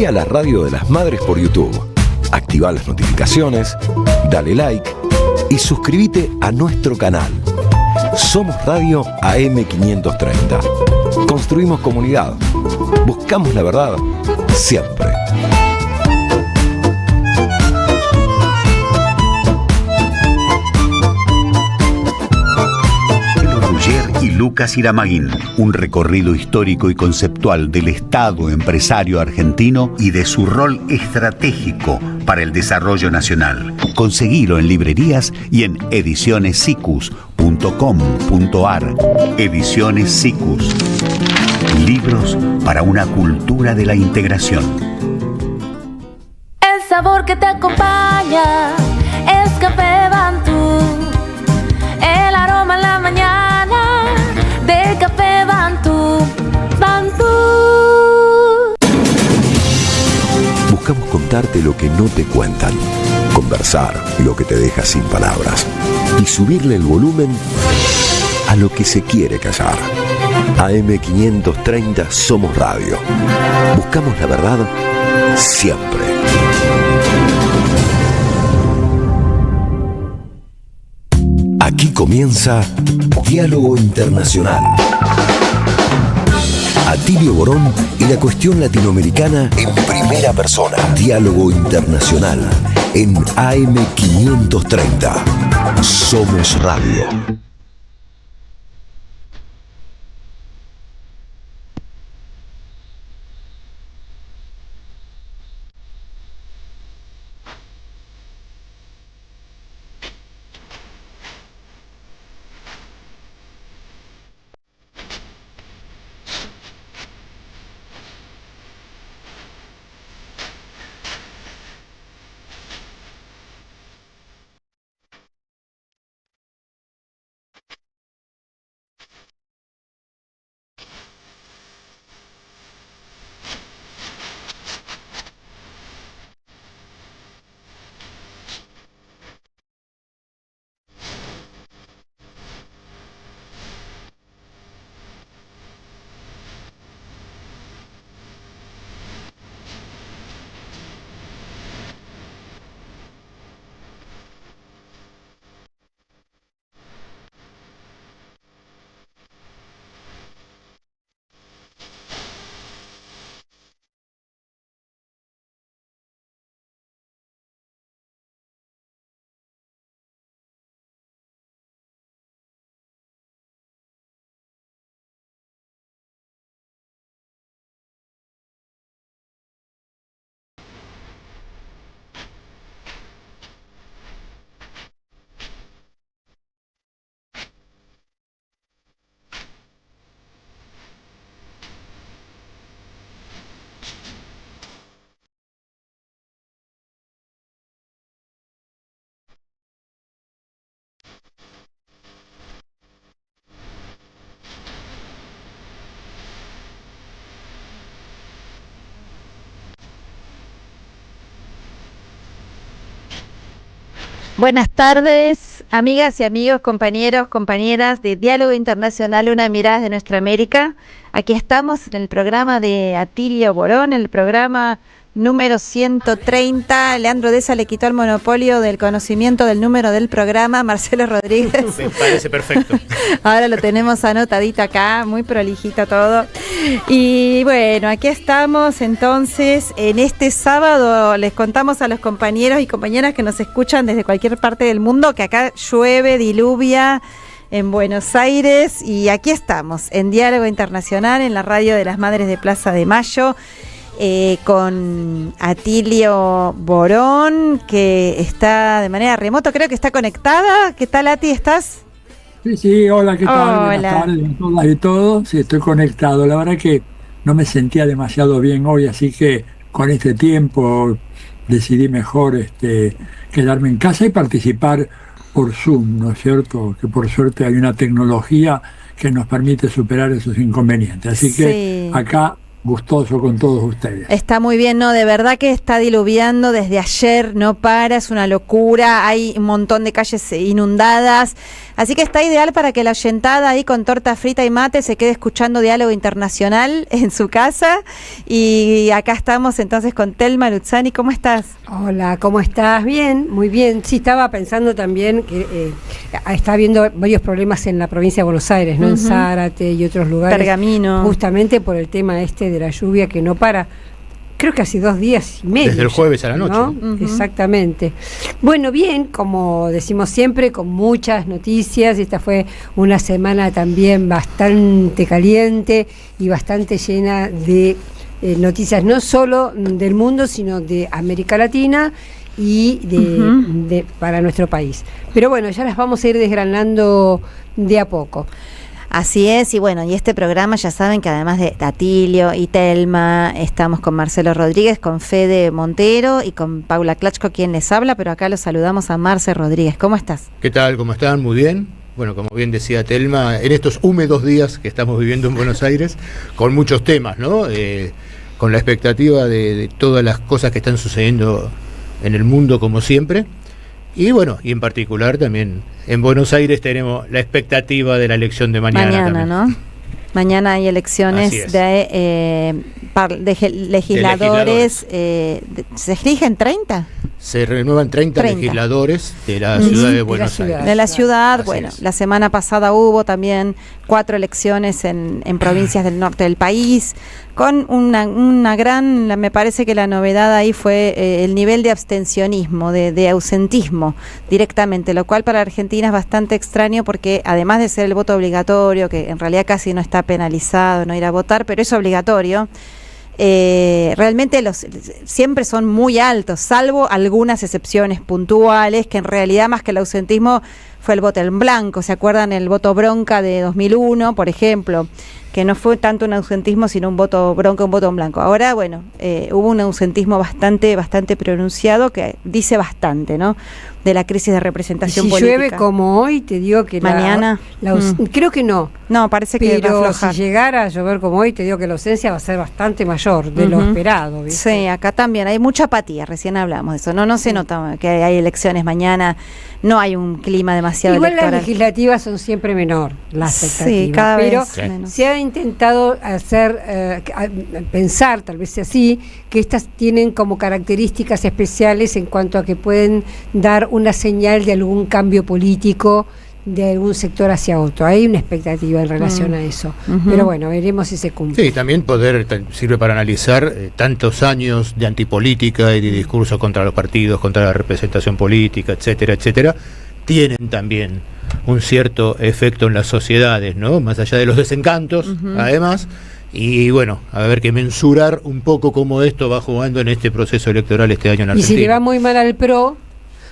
a la Radio de las Madres por YouTube. Activa las notificaciones, dale like y suscríbete a nuestro canal. Somos Radio AM530. Construimos comunidad. Buscamos la verdad siempre. Y Lucas Iramaguín, un recorrido histórico y conceptual del Estado empresario argentino y de su rol estratégico para el desarrollo nacional. Conseguilo en librerías y en edicionessicus.com.ar. Ediciones Sicus. Libros para una cultura de la integración. El sabor que te acompaña es Café Bantú. El aroma en la mañana de Café Bantú. Bantú. Buscamos contarte lo que no te cuentan, conversar lo que te deja sin palabras y subirle el volumen a lo que se quiere callar. AM530 Somos Radio. Buscamos la verdad siempre. Aquí comienza Diálogo Internacional. Atilio Borón y la cuestión latinoamericana en primera persona. Diálogo Internacional en AM530. Somos Radio. Buenas tardes, amigas y amigos, compañeros, compañeras de Diálogo Internacional, una mirada de nuestra América. Aquí estamos en el programa de Atilio Borón, el programa número 130. Leandro Deza le quitó el monopolio del conocimiento del número del programa, Marcelo Rodríguez. Me parece perfecto. Ahora lo tenemos anotadito acá, muy prolijito todo. Y bueno, aquí estamos entonces. En este sábado les contamos a los compañeros y compañeras que nos escuchan desde cualquier parte del mundo que acá llueve, diluvia en Buenos Aires, y aquí estamos en Diálogo Internacional en la radio de las Madres de Plaza de Mayo. Con Atilio Borón, que está de manera remota, creo que está conectada. ¿Qué tal, Ati? ¿Estás? Sí, hola, ¿qué tal? Hola. Buenas tardes a todas y todos. Sí, estoy conectado. La verdad que no me sentía demasiado bien hoy, así que con este tiempo decidí mejor quedarme en casa y participar por Zoom, ¿no es cierto? Que por suerte hay una tecnología que nos permite superar esos inconvenientes. Así que acá gustoso con todos ustedes. Está muy bien, no, de verdad que está diluviando desde ayer, no para, es una locura, hay un montón de calles inundadas, así que está ideal para que la oyentada ahí con torta frita y mate se quede escuchando Diálogo Internacional en su casa. Y acá estamos entonces con Telma Luzzani. ¿Cómo estás? Hola, ¿cómo estás? Bien, muy bien. Sí, estaba pensando también que está habiendo varios problemas en la provincia de Buenos Aires, ¿no? En Zárate y otros lugares. Pergamino. Justamente por el tema de la lluvia que no para. Creo que hace 2 días y medio. Desde el jueves a la noche. ¿No? Exactamente. Bueno, bien, como decimos siempre, con muchas noticias. Esta fue una semana también bastante caliente y bastante llena de noticias, no solo del mundo, sino de América Latina y para nuestro país. Pero bueno, ya las vamos a ir desgranando de a poco. Así es, y bueno, y este programa ya saben que además de Atilio y Telma, estamos con Marcelo Rodríguez, con Fede Montero y con Paula Klachko, quien les habla, pero acá los saludamos a Marce Rodríguez. ¿Cómo estás? ¿Qué tal? ¿Cómo están? Muy bien. Bueno, como bien decía Telma, en estos húmedos días que estamos viviendo en Buenos Aires, con muchos temas, ¿no? Con la expectativa de todas las cosas que están sucediendo en el mundo, como siempre. Y bueno, y en particular también en Buenos Aires tenemos la expectativa de la elección de mañana. Mañana, ¿no? Mañana hay elecciones de legisladores. ¿Se eligen 30? Se renuevan 30 legisladores de la ciudad de Buenos Aires. De la ciudad, Así bueno, es. la semana pasada hubo también 4 elecciones en provincias del norte del país, con una gran, me parece que la novedad ahí fue el nivel de abstencionismo, de ausentismo directamente, lo cual para Argentina es bastante extraño porque además de ser el voto obligatorio, que en realidad casi no está penalizado no ir a votar, pero es obligatorio, realmente siempre son muy altos, salvo algunas excepciones puntuales, que en realidad más que el ausentismo fue el voto en blanco. ¿Se acuerdan el voto bronca de 2001, por ejemplo? Que no fue tanto un ausentismo, sino un voto bronca, un voto en blanco. Ahora, bueno, hubo un ausentismo bastante pronunciado, que dice bastante, ¿no?, de la crisis de representación si política. Llueve como hoy, te digo que mañana creo que no. No, parece que va a pero aflojar. si llegara a llover como hoy, te digo que la ausencia va a ser bastante mayor de lo esperado, ¿viste? Sí, acá también hay mucha apatía, recién hablamos de eso. No se nota que hay elecciones mañana, no hay un clima demasiado Igual electoral. las legislativas son siempre menor, las expectativas. Sí, cada pero vez menos. se ha intentado hacer, pensar, tal vez sea así, que estas tienen como características especiales en cuanto a que pueden dar una señal de algún cambio político de algún sector hacia otro. Hay una expectativa en relación a eso. Pero bueno, veremos si se cumple. Sí, también sirve para analizar tantos años de antipolítica y de discurso contra los partidos, contra la representación política, etcétera, etcétera, tienen también un cierto efecto en las sociedades, ¿no? Más allá de los desencantos, además. Y bueno, a ver que mensurar un poco cómo esto va jugando en este proceso electoral este año en Argentina. Y si le va muy mal al PRO,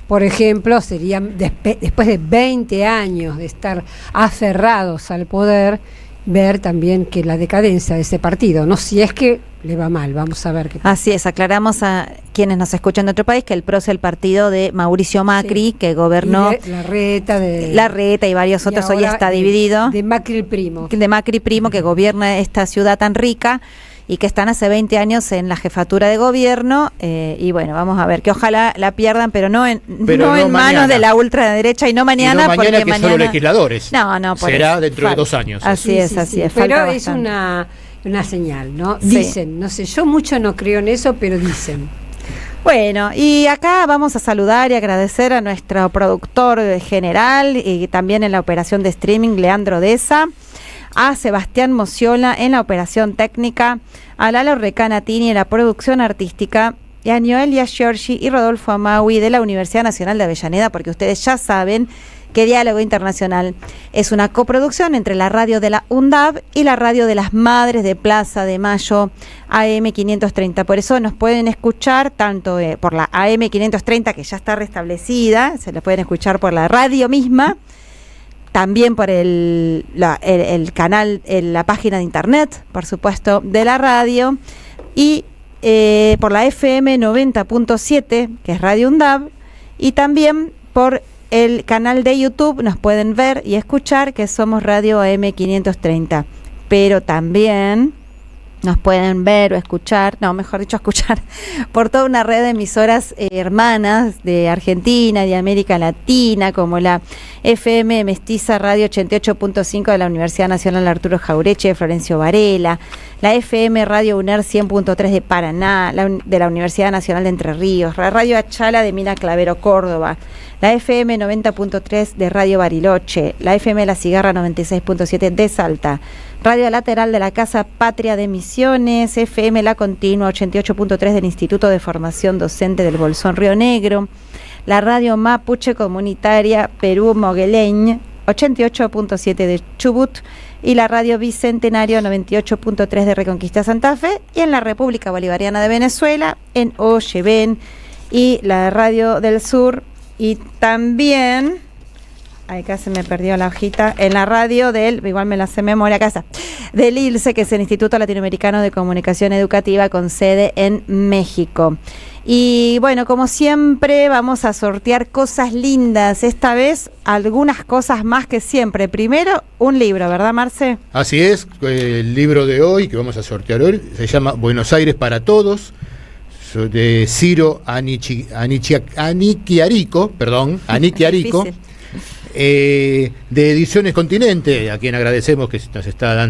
por ejemplo, sería después de 20 años de estar aferrados al poder, ver también que la decadencia de ese partido, no si es que le va mal, vamos a ver qué pasa. Así es, aclaramos a quienes nos escuchan de otro país que el PRO es el partido de Mauricio Macri, que gobernó Larreta y varios otros, hoy está dividido. De Macri primo. De Macri primo, que gobierna esta ciudad tan rica y que están hace 20 años en la jefatura de gobierno, y bueno, vamos a ver, que ojalá la pierdan, pero no en manos de la ultraderecha y no mañana, y no mañana, porque que mañana solo legisladores. No, será dentro de 2 años. Así es. Pero es una señal, ¿no? Sí. Dicen, no sé, yo mucho no creo en eso, pero dicen. Bueno, y acá vamos a saludar y agradecer a nuestro productor general y también en la operación de streaming, Leandro Deza, a Sebastián Mociola en la operación técnica, a Lalo Recanatini en la producción artística, y a Noelia Giorgi y Rodolfo Amaui de la Universidad Nacional de Avellaneda, porque ustedes ya saben que Diálogo Internacional es una coproducción entre la radio de la UNDAB y la radio de las Madres de Plaza de Mayo, AM 530. Por eso nos pueden escuchar tanto por la AM 530, que ya está restablecida, se la pueden escuchar por la radio misma, también por el canal, la página de internet, por supuesto, de la radio, y por la FM 90.7, que es Radio UNDAB, y también por el canal de YouTube nos pueden ver y escuchar, que somos Radio AM 530. Pero también Nos pueden ver o escuchar, no, mejor dicho, escuchar por toda una red de emisoras hermanas de Argentina, de América Latina, como la FM Mestiza Radio 88.5 de la Universidad Nacional Arturo Jaureche de Florencio Varela, la FM Radio UNER 100.3 de Paraná, de la Universidad Nacional de Entre Ríos, la Radio Achala de Mina Clavero, Córdoba, la FM 90.3 de Radio Bariloche, la FM La Cigarra 96.7 de Salta, Radio Lateral de la Casa Patria de Misiones, FM La Continua 88.3 del Instituto de Formación Docente del Bolsón Río Negro, la Radio Mapuche Comunitaria Perú Mogueleñ 88.7 de Chubut y la Radio Bicentenario 98.3 de Reconquista Santa Fe, y en la República Bolivariana de Venezuela en Oyeven y la Radio del Sur, y también... acá se me perdió la hojita, en la radio igual me la sé memoria, acá está, del ILSE, que es el Instituto Latinoamericano de Comunicación Educativa con sede en México. Y bueno, como siempre vamos a sortear cosas lindas, esta vez algunas cosas más que siempre. Primero, un libro, ¿verdad, Marce? Así es, el libro de hoy que vamos a sortear hoy se llama Buenos Aires para Todos, de Ciro Aniquiarico, de Ediciones Continente, a quien agradecemos que nos está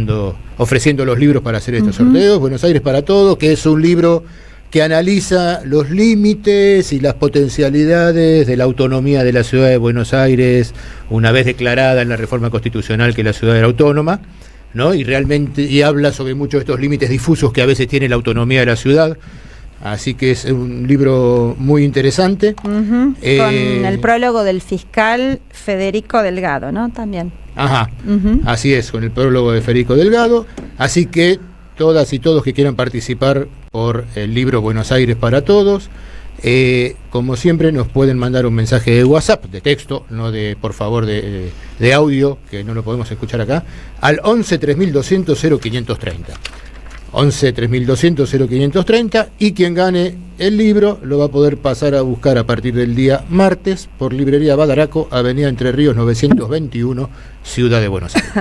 ofreciendo los libros para hacer estos sorteos. Buenos Aires para Todos, que es un libro que analiza los límites y las potencialidades de la autonomía de la ciudad de Buenos Aires, una vez declarada en la reforma constitucional que la ciudad era autónoma, ¿no? Y habla sobre muchos de estos límites difusos que a veces tiene la autonomía de la ciudad. Así que es un libro muy interesante. Con el prólogo del fiscal Federico Delgado, ¿no? También. Ajá, así es, con el prólogo de Federico Delgado. Así que todas y todos que quieran participar por el libro Buenos Aires para Todos, como siempre nos pueden mandar un mensaje de WhatsApp, de texto, no de, por favor, de audio, que no lo podemos escuchar acá, al 11 3200 0530. 11 3200 0530, y quien gane el libro lo va a poder pasar a buscar a partir del día martes por Librería Badaraco, Avenida Entre Ríos 921, Ciudad de Buenos Aires.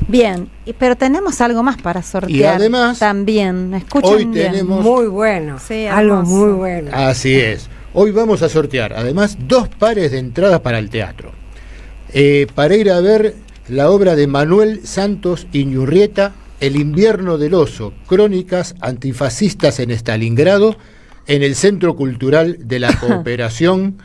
Bien, pero tenemos algo más para sortear. Y además, también, escuchen hoy bien. tenemos... Muy bueno, sí, algo muy bueno. Así es. Hoy vamos a sortear, además, 2 pares de entradas para el teatro. Para ir a ver la obra de Manuel Santos Iñurrieta, El invierno del oso, crónicas antifascistas en Stalingrado, en el Centro Cultural de la Cooperación,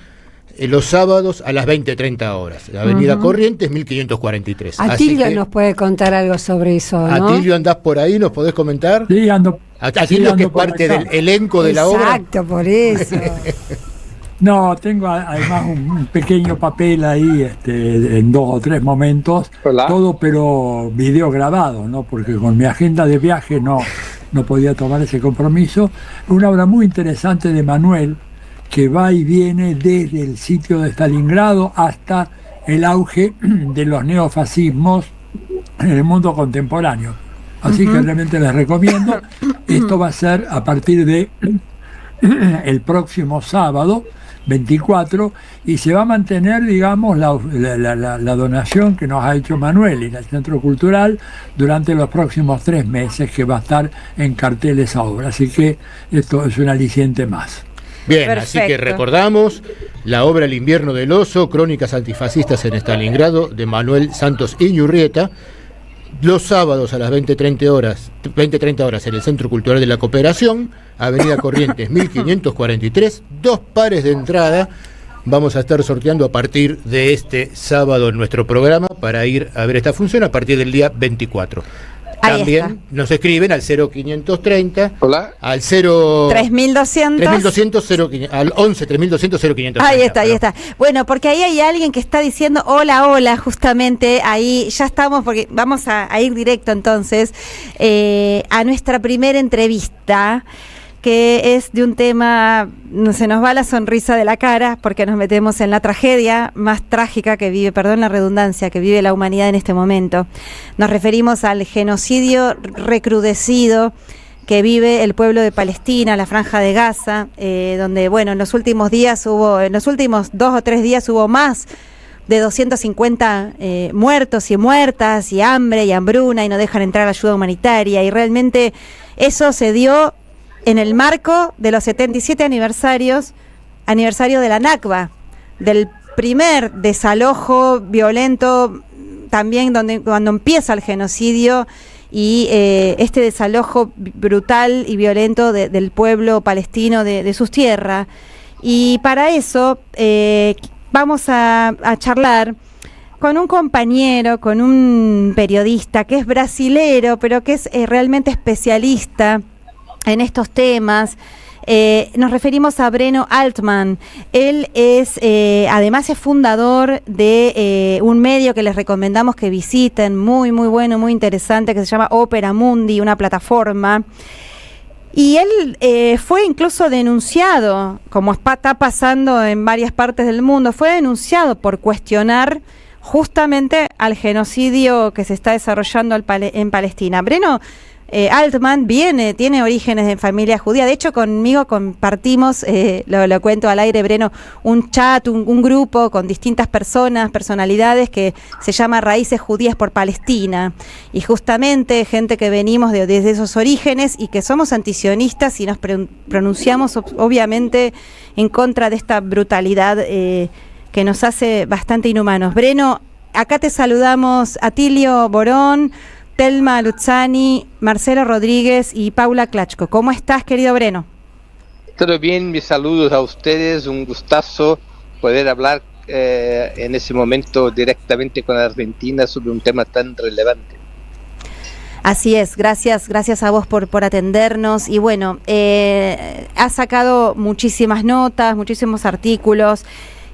los sábados a las 20:30 horas. Avenida Corrientes, 1543. Atilio nos puede contar algo sobre eso, ¿no? Atilio, ¿andás por ahí? ¿Nos podés comentar? Sí, ando. Atilio, que es parte del elenco de la obra. Exacto, por eso. No, tengo además un pequeño papel ahí, en 2 o 3 momentos. Hola. Todo pero video grabado, ¿no? Porque con mi agenda de viaje no podía tomar ese compromiso. Una obra muy interesante de Manuel, que va y viene desde el sitio de Stalingrado hasta el auge de los neofascismos en el mundo contemporáneo. Así que realmente les recomiendo. Esto va a ser a partir de el próximo sábado 24, y se va a mantener, digamos, la donación que nos ha hecho Manuel y el Centro Cultural durante los próximos 3 meses, que va a estar en cartel esa obra. Así que esto es un aliciente más. Bien, perfecto. Así que recordamos la obra El invierno del oso, crónicas antifascistas en Stalingrado, de Manuel Santos Iñurrieta, los sábados a las 20:30 horas en el Centro Cultural de la Cooperación, Avenida Corrientes 1543, 2 pares de entrada. Vamos a estar sorteando a partir de este sábado en nuestro programa para ir a ver esta función a partir del día 24. Ahí También está. nos escriben al 0530, Hola. al 3200 al 11 3200 0530. Ahí está. Bueno, porque ahí hay alguien que está diciendo hola, justamente ahí ya estamos, porque vamos a ir directo entonces a nuestra primera entrevista, que es de un tema, se nos va la sonrisa de la cara, porque nos metemos en la tragedia más trágica que vive, perdón la redundancia, que vive la humanidad en este momento. Nos referimos al genocidio recrudecido que vive el pueblo de Palestina, la Franja de Gaza, donde, bueno, en los últimos 2 o 3 días hubo más de 250 muertos y muertas, y hambre y hambruna, y no dejan entrar ayuda humanitaria, y realmente eso se dio en el marco de los 77 aniversario de la Nakba, del primer desalojo violento, también cuando empieza el genocidio y este desalojo brutal y violento del pueblo palestino de sus tierras. Y para eso vamos a charlar con un compañero, con un periodista que es brasilero, pero que es realmente especialista en estos temas. Nos referimos a Breno Altman. Él es, además es fundador de un medio que les recomendamos que visiten, muy bueno, muy interesante, que se llama Opera Mundi, una plataforma. Y él fue incluso denunciado, como está pasando en varias partes del mundo, fue denunciado por cuestionar justamente al genocidio que se está desarrollando en Palestina. Breno Altman tiene orígenes en familia judía. De hecho, conmigo compartimos, lo cuento al aire, Breno, un chat, un grupo con distintas personalidades que se llama Raíces Judías por Palestina. Y justamente gente que venimos desde esos orígenes y que somos antisionistas y nos pronunciamos obviamente en contra de esta brutalidad que nos hace bastante inhumanos. Breno, acá te saludamos Atilio Borón, Telma Luzzani, Marcelo Rodríguez y Paula Klachko. ¿Cómo estás, querido Breno? Todo bien, mis saludos a ustedes. Un gustazo poder hablar en ese momento directamente con Argentina sobre un tema tan relevante. Así es, gracias a vos por atendernos. Y bueno, has sacado muchísimas notas, muchísimos artículos.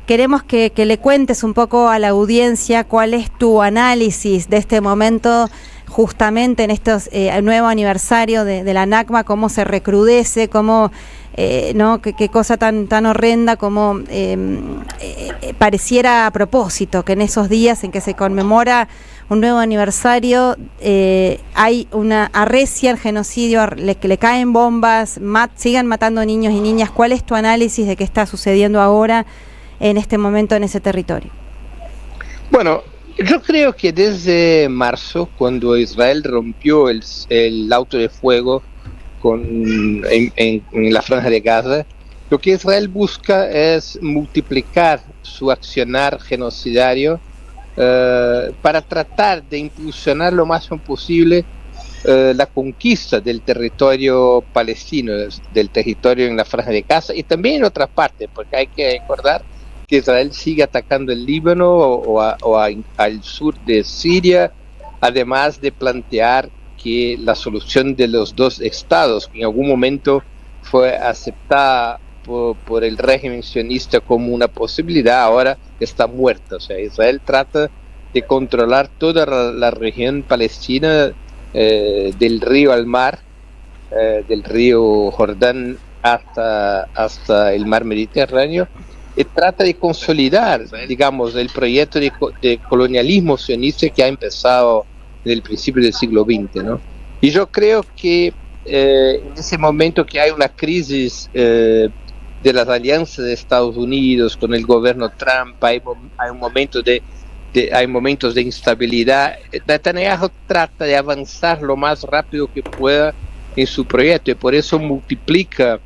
Queremos que le cuentes un poco a la audiencia cuál es tu análisis de este momento, justamente en estos nuevo aniversario de la Nakba, cómo se recrudece, cómo qué cosa tan horrenda, como pareciera a propósito que en esos días en que se conmemora un nuevo aniversario hay una arrecia al genocidio, que le caen bombas, sigan matando niños y niñas. ¿Cuál es tu análisis de qué está sucediendo ahora en este momento en ese territorio? Bueno, yo creo que desde marzo, cuando Israel rompió el alto de fuego en la franja de Gaza, lo que Israel busca es multiplicar su accionar genocidario para tratar de impulsionar lo máximo posible la conquista del territorio palestino, del territorio en la franja de Gaza y también en otras partes, porque hay que recordar que Israel sigue atacando el Líbano al sur de Siria, además de plantear que la solución de los dos estados, que en algún momento fue aceptada por el régimen sionista como una posibilidad, ahora está muerta. O sea, Israel trata de controlar toda la región palestina del río al mar, del río Jordán hasta el mar Mediterráneo, y trata de consolidar, digamos, el proyecto de colonialismo sionista que ha empezado desde el principio del siglo XX, ¿no? Y yo creo que en ese momento que hay una crisis de las alianzas de Estados Unidos con el gobierno Trump, hay momentos de instabilidad, Netanyahu trata de avanzar lo más rápido que pueda en su proyecto y por eso multiplica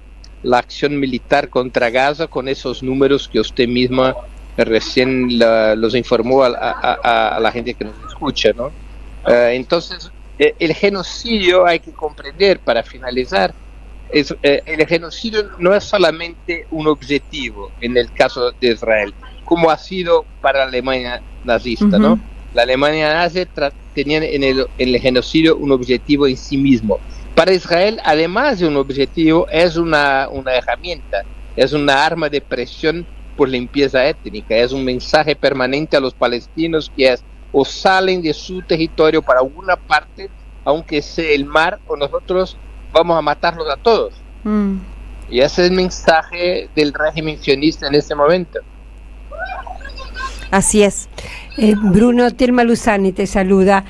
la acción militar contra Gaza con esos números que usted misma recién los informó a la gente que nos escucha, ¿no? Entonces, el genocidio hay que comprender, para finalizar, el genocidio no es solamente un objetivo en el caso de Israel, como ha sido para la Alemania nazista, ¿no? La Alemania nazi tenía en el genocidio un objetivo en sí mismo. Para Israel, además de un objetivo, es una herramienta, es una arma de presión por limpieza étnica, es un mensaje permanente a los palestinos que es: o salen de su territorio para alguna parte, aunque sea el mar, o nosotros vamos a matarlos a todos. Y ese es el mensaje del régimen sionista en este momento. Así es. Bruno, Telma Luzzani te saluda.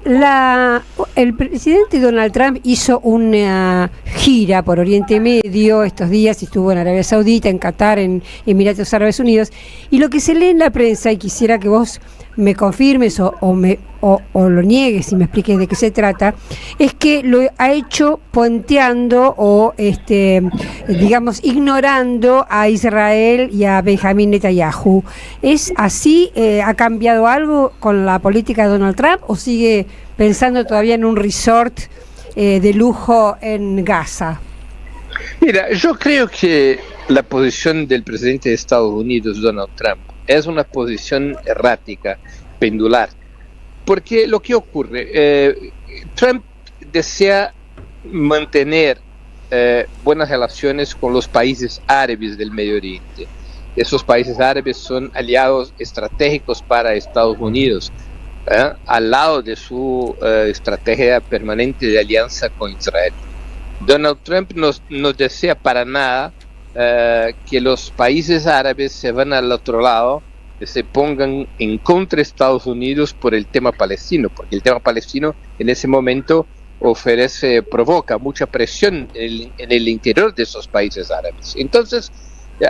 El presidente Donald Trump hizo una gira por Oriente Medio estos días, estuvo en Arabia Saudita, en Qatar, en Emiratos Árabes Unidos, y lo que se lee en la prensa, y quisiera que vos me confirmes o lo niegues y me expliques de qué se trata, es que lo ha hecho puenteando o digamos ignorando a Israel y a Benjamín Netanyahu. ¿Es así? ¿Ha cambiado algo con la política de Donald Trump o sigue pensando todavía en un resort de lujo en Gaza? Mira, yo creo que la posición del presidente de Estados Unidos, Donald Trump, es una posición errática, pendular, porque lo que ocurre, Trump desea mantener buenas relaciones con los países árabes del Medio Oriente. Esos países árabes son aliados estratégicos para Estados Unidos, al lado de su estrategia permanente de alianza con Israel. Donald Trump no desea para nada que los países árabes se van al otro lado, se pongan en contra de Estados Unidos por el tema palestino, porque el tema palestino en ese momento provoca mucha presión en el interior de esos países árabes. Entonces,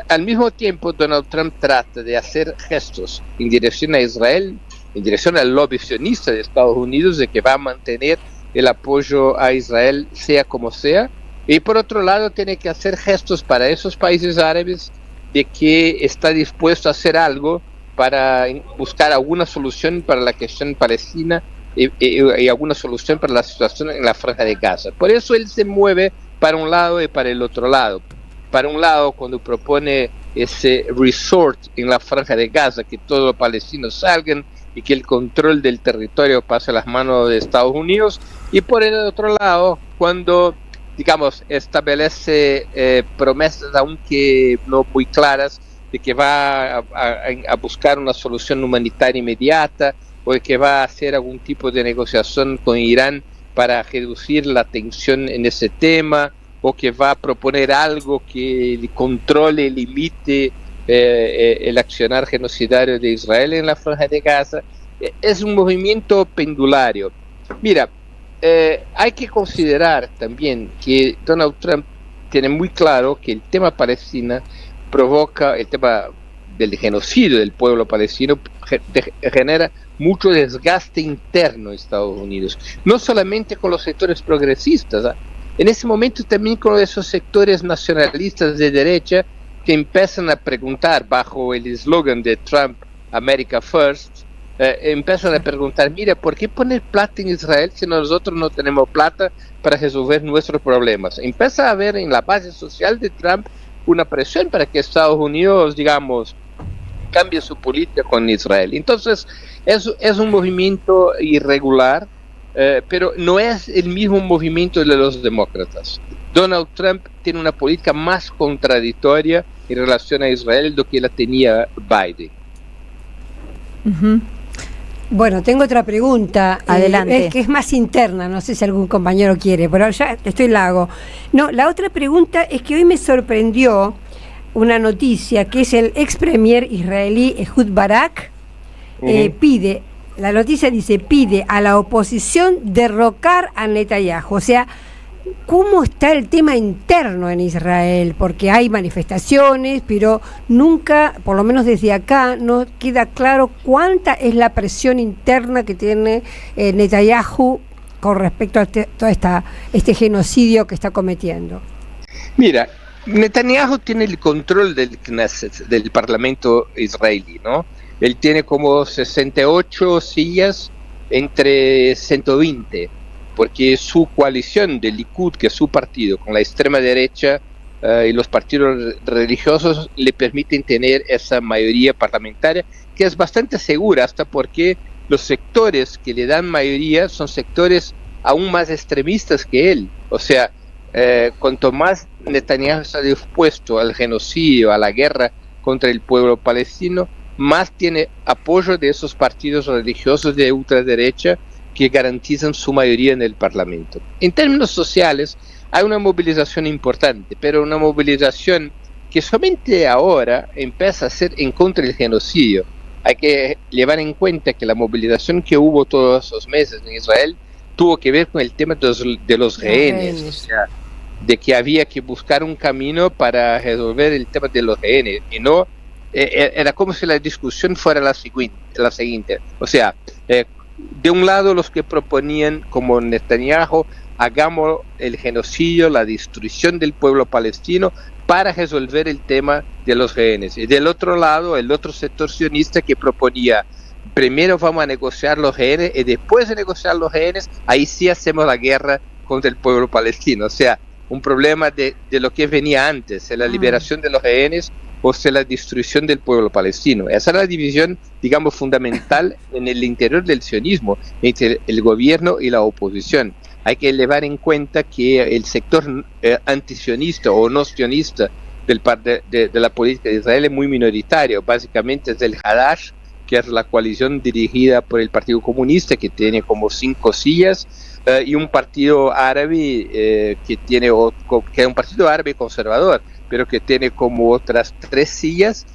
al mismo tiempo, Donald Trump trata de hacer gestos en dirección a Israel, en dirección al lobby sionista de Estados Unidos, de que va a mantener el apoyo a Israel sea como sea, y por otro lado tiene que hacer gestos para esos países árabes de que está dispuesto a hacer algo para buscar alguna solución para la cuestión palestina y alguna solución para la situación en la Franja de Gaza. Por eso él se mueve para un lado y para el otro lado. Para un lado, cuando propone ese resort en la Franja de Gaza, que todos los palestinos salgan y que el control del territorio pase a las manos de Estados Unidos, y por el otro lado, cuando digamos, establece promesas, aunque no muy claras, de que va a buscar una solución humanitaria inmediata, o de que va a hacer algún tipo de negociación con Irán para reducir la tensión en ese tema, o que va a proponer algo que controle, limite el accionar genocidario de Israel en la Franja de Gaza. Es un movimiento pendulario. Mira, hay que considerar también que Donald Trump tiene muy claro que el tema Palestina provoca, el tema del genocidio del pueblo palestino genera mucho desgaste interno en Estados Unidos, no solamente con los sectores progresistas, en ese momento también con esos sectores nacionalistas de derecha que empiezan a preguntar bajo el eslogan de Trump, America First, empiezan a preguntar, mira, ¿por qué poner plata en Israel si nosotros no tenemos plata para resolver nuestros problemas? Empieza a haber en la base social de Trump una presión para que Estados Unidos, digamos, cambie su política con Israel. Entonces, es un movimiento irregular, pero no es el mismo movimiento de los demócratas. Donald Trump tiene una política más contradictoria en relación a Israel de lo que la tenía Biden. Uh-huh. Bueno, tengo otra pregunta. Adelante. Que es más interna, no sé si algún compañero quiere, pero ya la hago. No, la otra pregunta es que hoy me sorprendió una noticia que es el ex premier israelí Ehud Barak pide a la oposición derrocar a Netanyahu. O sea, ¿cómo está el tema interno en Israel? Porque hay manifestaciones, pero nunca, por lo menos desde acá, no queda claro cuánta es la presión interna que tiene Netanyahu con respecto a todo este genocidio que está cometiendo. Mira, Netanyahu tiene el control del Knesset, del Parlamento israelí, ¿no? Él tiene como 68 sillas entre 120. Porque su coalición de Likud, que es su partido, con la extrema derecha y los partidos religiosos, le permiten tener esa mayoría parlamentaria, que es bastante segura, hasta porque los sectores que le dan mayoría son sectores aún más extremistas que él. O sea, cuanto más Netanyahu está dispuesto al genocidio, a la guerra contra el pueblo palestino, más tiene apoyo de esos partidos religiosos de ultraderecha que garantizan su mayoría en el Parlamento. En términos sociales, hay una movilización importante, pero una movilización que solamente ahora empieza a ser en contra del genocidio. hay que llevar en cuenta que la movilización que hubo todos esos meses en Israel tuvo que ver con el tema de los rehenes, o sea, de que había que buscar un camino para resolver el tema de los rehenes, y no, era como si la discusión fuera la siguiente, o sea, de un lado los que proponían, como Netanyahu, hagamos el genocidio, la destrucción del pueblo palestino para resolver el tema de los rehenes, y del otro lado el otro sector sionista que proponía, primero vamos a negociar los rehenes y después de negociar los rehenes, ahí sí hacemos la guerra contra el pueblo palestino. O sea, un problema de lo que venía antes, la liberación de los rehenes o sea la destrucción del pueblo palestino. Esa es la división, digamos, fundamental en el interior del sionismo, entre el gobierno y la oposición. Hay que llevar en cuenta que el sector antisionista o no sionista de la política de Israel es muy minoritario. Básicamente es el Hadash, que es la coalición dirigida por el Partido Comunista, que tiene como 5 sillas, y un partido árabe que es un partido árabe conservador, pero que tiene como otras 3 sillas.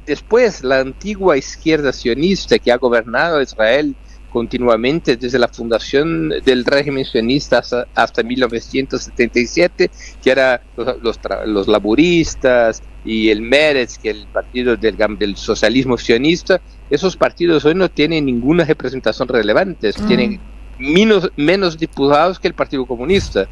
Después, la antigua izquierda sionista que ha gobernado Israel continuamente desde la fundación del régimen sionista hasta 1977, que eran los laboristas y el Meretz, que es el partido del socialismo sionista. Esos partidos hoy no tienen ninguna representación relevante, tienen menos diputados que el Partido Comunista.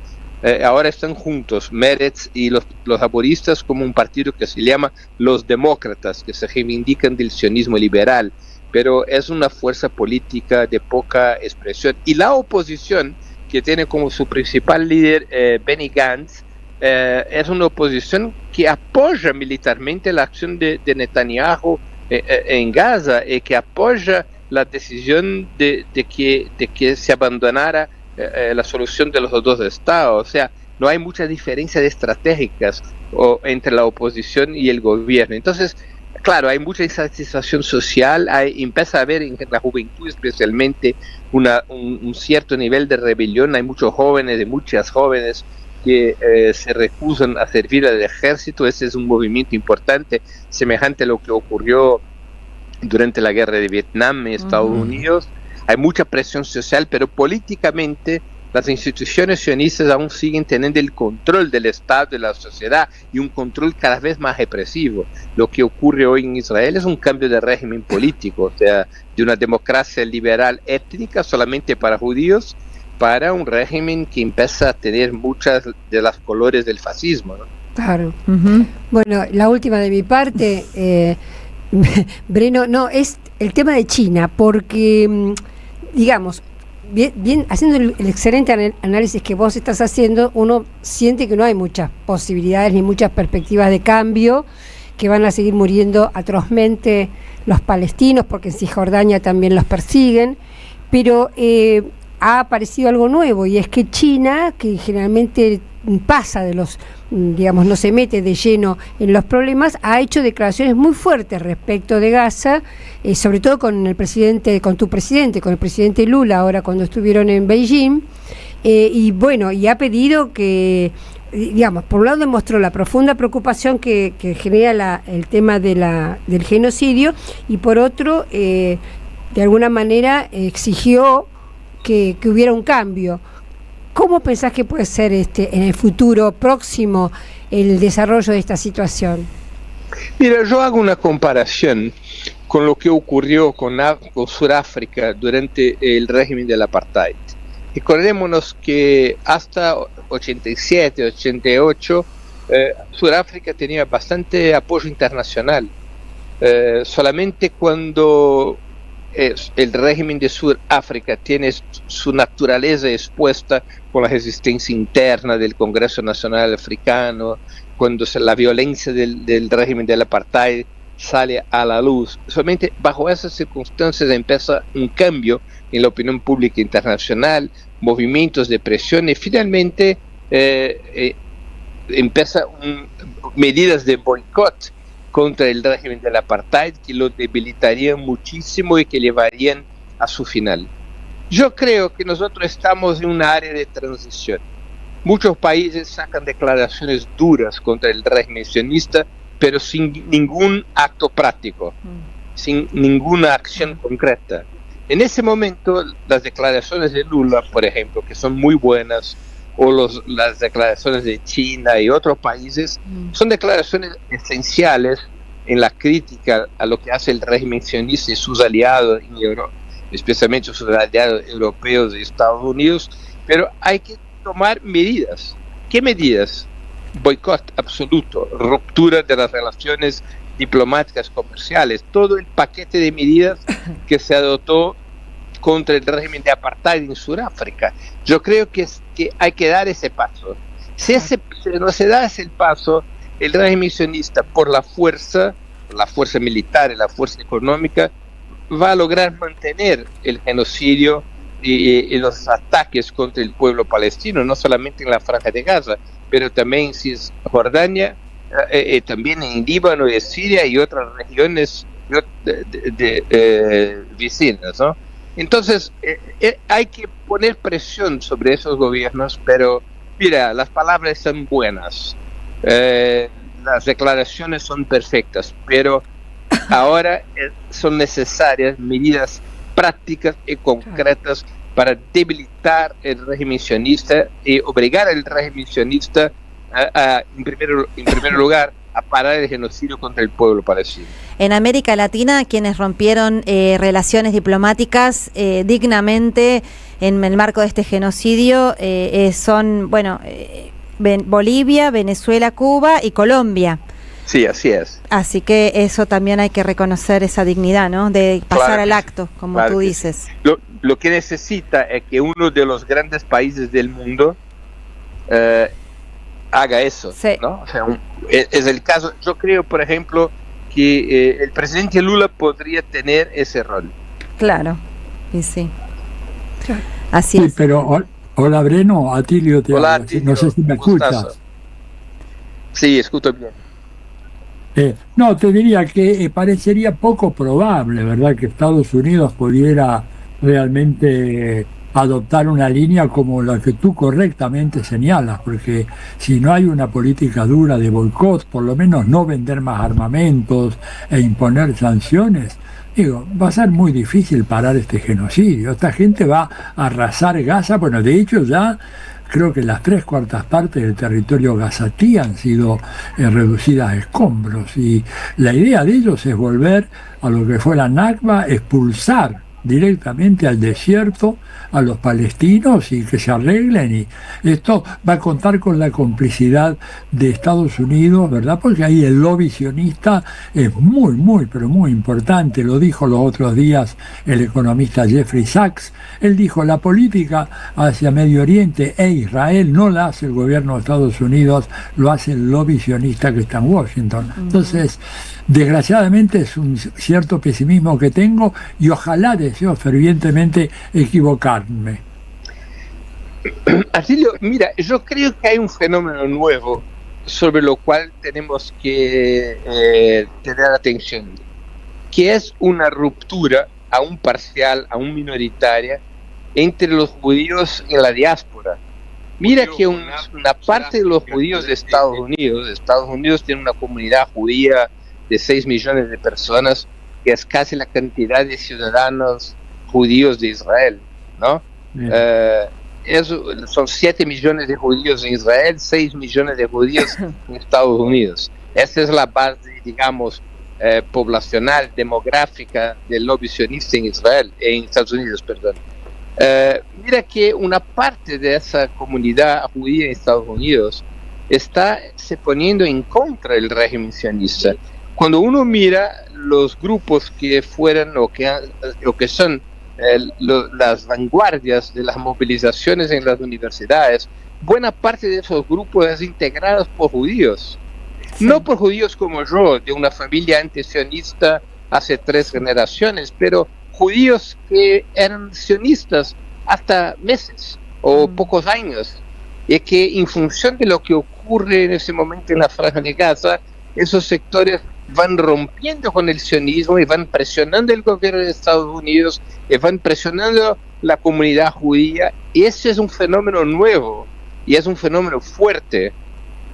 Ahora están juntos, Meretz y los laboristas, como un partido que se llama los demócratas, que se reivindican del sionismo liberal, pero es una fuerza política de poca expresión. Y la oposición, que tiene como su principal líder Benny Gantz, es una oposición que apoya militarmente la acción de Netanyahu en Gaza, y que apoya la decisión de que se abandonara la solución de los 2 estados. O sea, no hay muchas diferencias estratégicas entre la oposición y el gobierno. Entonces, claro, hay mucha insatisfacción social, empieza a haber en la juventud especialmente un cierto nivel de rebelión. Hay muchos jóvenes, muchas jóvenes que se rehusan a servir al ejército. Ese es un movimiento importante, semejante a lo que ocurrió durante la guerra de Vietnam en Estados Unidos. Hay mucha presión social, pero políticamente las instituciones sionistas aún siguen teniendo el control del Estado, de la sociedad, y un control cada vez más represivo. Lo que ocurre hoy en Israel es un cambio de régimen político, o sea, de una democracia liberal étnica solamente para judíos, para un régimen que empieza a tener muchas de las colores del fascismo, ¿no? Claro. Bueno, la última de mi parte, Breno, no, es el tema de China, porque, digamos, bien, haciendo el excelente análisis que vos estás haciendo, uno siente que no hay muchas posibilidades ni muchas perspectivas de cambio, que van a seguir muriendo atrozmente los palestinos, porque en Cisjordania también los persiguen, pero ha aparecido algo nuevo, y es que China, que generalmente pasa de los, digamos, no se mete de lleno en los problemas, ha hecho declaraciones muy fuertes respecto de Gaza, sobre todo con el presidente, con tu presidente, con el presidente Lula, ahora cuando estuvieron en Beijing, y bueno, y ha pedido que, digamos, por un lado demostró la profunda preocupación que genera el tema del genocidio, y por otro, de alguna manera exigió que hubiera un cambio. ¿Cómo pensás que puede ser en el futuro próximo el desarrollo de esta situación? Mira, yo hago una comparación con lo que ocurrió con Sudáfrica durante el régimen del apartheid. Recordémonos que hasta 87, 88, Sudáfrica tenía bastante apoyo internacional. Solamente cuando el régimen de Sudáfrica tiene su naturaleza expuesta con la resistencia interna del Congreso Nacional Africano, cuando la violencia del régimen del apartheid sale a la luz, solamente bajo esas circunstancias empieza un cambio en la opinión pública internacional, movimientos de presión, y finalmente empieza medidas de boicot contra el régimen del apartheid, que lo debilitarían muchísimo y que llevarían a su final. Yo creo que nosotros estamos en una área de transición. Muchos países sacan declaraciones duras contra el régimen sionista, pero sin ningún acto práctico. sin ninguna acción concreta. En ese momento, las declaraciones de Lula, por ejemplo, que son muy buenas, o las declaraciones de China y otros países, son declaraciones esenciales en la crítica a lo que hace el régimen sionista y sus aliados en Europa, especialmente sus aliados europeos de Estados Unidos, pero hay que tomar medidas. ¿Qué medidas? Boicot absoluto, ruptura de las relaciones diplomáticas comerciales, todo el paquete de medidas que se adoptó contra el régimen de apartheid en Sudáfrica. Yo creo que hay que dar ese paso. Si no se da ese paso, el régimen sionista, por la fuerza militar y la fuerza económica, va a lograr mantener el genocidio y los ataques contra el pueblo palestino, no solamente en la Franja de Gaza, pero también en Cisjordania, también en Líbano y Siria y otras regiones vecinas, ¿no? Entonces, hay que poner presión sobre esos gobiernos, pero mira, las palabras son buenas, las declaraciones son perfectas, pero ahora son necesarias medidas prácticas y concretas para debilitar el régimen sionista y obligar al régimen sionista en primer lugar a parar el genocidio contra el pueblo palestino. En América Latina, quienes rompieron relaciones diplomáticas dignamente en el marco de este genocidio son, Bolivia, Venezuela, Cuba y Colombia. Sí, así es. Así que eso también hay que reconocer, esa dignidad, ¿no? De pasar al acto, como tú dices. Lo que necesita es que uno de los grandes países del mundo haga eso, sí, ¿no? O sea, es el caso. Yo creo, por ejemplo, que el presidente Lula podría tener ese rol. Claro, y sí. Así sí, es. Pero, hola Breno, Atilio te hola, habla. Atilio, No sé si me escuchas. Sí, escucho bien. No, te diría que parecería poco probable, ¿verdad?, que Estados Unidos pudiera realmente adoptar una línea como la que tú correctamente señalas, porque si no hay una política dura de boicot, por lo menos no vender más armamentos e imponer sanciones, va a ser muy difícil parar este genocidio. Esta gente va a arrasar Gaza. Bueno, de hecho ya creo que las 3/4 partes del territorio gazatí han sido reducidas a escombros, y la idea de ellos es volver a lo que fue la Nakba, expulsar directamente al desierto a los palestinos y que se arreglen, y esto va a contar con la complicidad de Estados Unidos, ¿verdad? Porque ahí el lobby sionista es muy, pero muy importante. Lo dijo los otros días el economista Jeffrey Sachs. Él dijo: la política hacia Medio Oriente e Israel no la hace el gobierno de Estados Unidos, lo hace el lobby sionista que está en Washington. Entonces, desgraciadamente es un cierto pesimismo que tengo, y ojalá deseo fervientemente equivocarme. Atilio, mira, yo creo que hay un fenómeno nuevo sobre lo cual tenemos que tener atención, que es una ruptura aún parcial, aún minoritaria, entre los judíos y la diáspora. Mira que una parte de los judíos de Estados Unidos tiene una comunidad judía de 6 millones de personas, que es casi la cantidad de ciudadanos judíos de Israel, ¿no? Son 7 millones de judíos en Israel, 6 millones de judíos en Estados Unidos. Esa es la base, digamos, poblacional, demográfica del lobby sionista en Estados Unidos, perdón. Mira que una parte de esa comunidad judía en Estados Unidos está se poniendo en contra del régimen sionista. Cuando uno mira los grupos que fueron o que son las vanguardias de las movilizaciones en las universidades, buena parte de esos grupos es integrados por judíos. Sí. No por judíos como yo, de una familia antisionista hace 3 generaciones, pero judíos que eran sionistas hasta meses o pocos años, y que en función de lo que ocurre en ese momento en la Franja de Gaza, esos sectores van rompiendo con el sionismo y van presionando el gobierno de Estados Unidos y van presionando la comunidad judía, y ese es un fenómeno nuevo y es un fenómeno fuerte,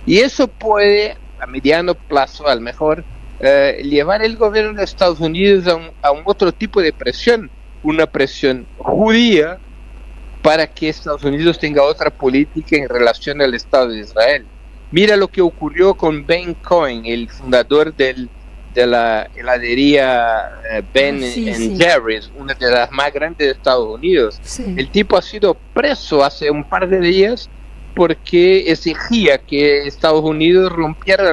y eso puede a mediano plazo a lo mejor llevar el gobierno de Estados Unidos a un otro tipo de presión, una presión judía, para que Estados Unidos tenga otra política en relación al Estado de Israel. Mira lo que ocurrió con Ben Cohen, el fundador de la heladería Ben Jerry's, una de las más grandes de Estados Unidos. Sí. El tipo ha sido preso hace un par de días porque exigía que Estados Unidos rompiera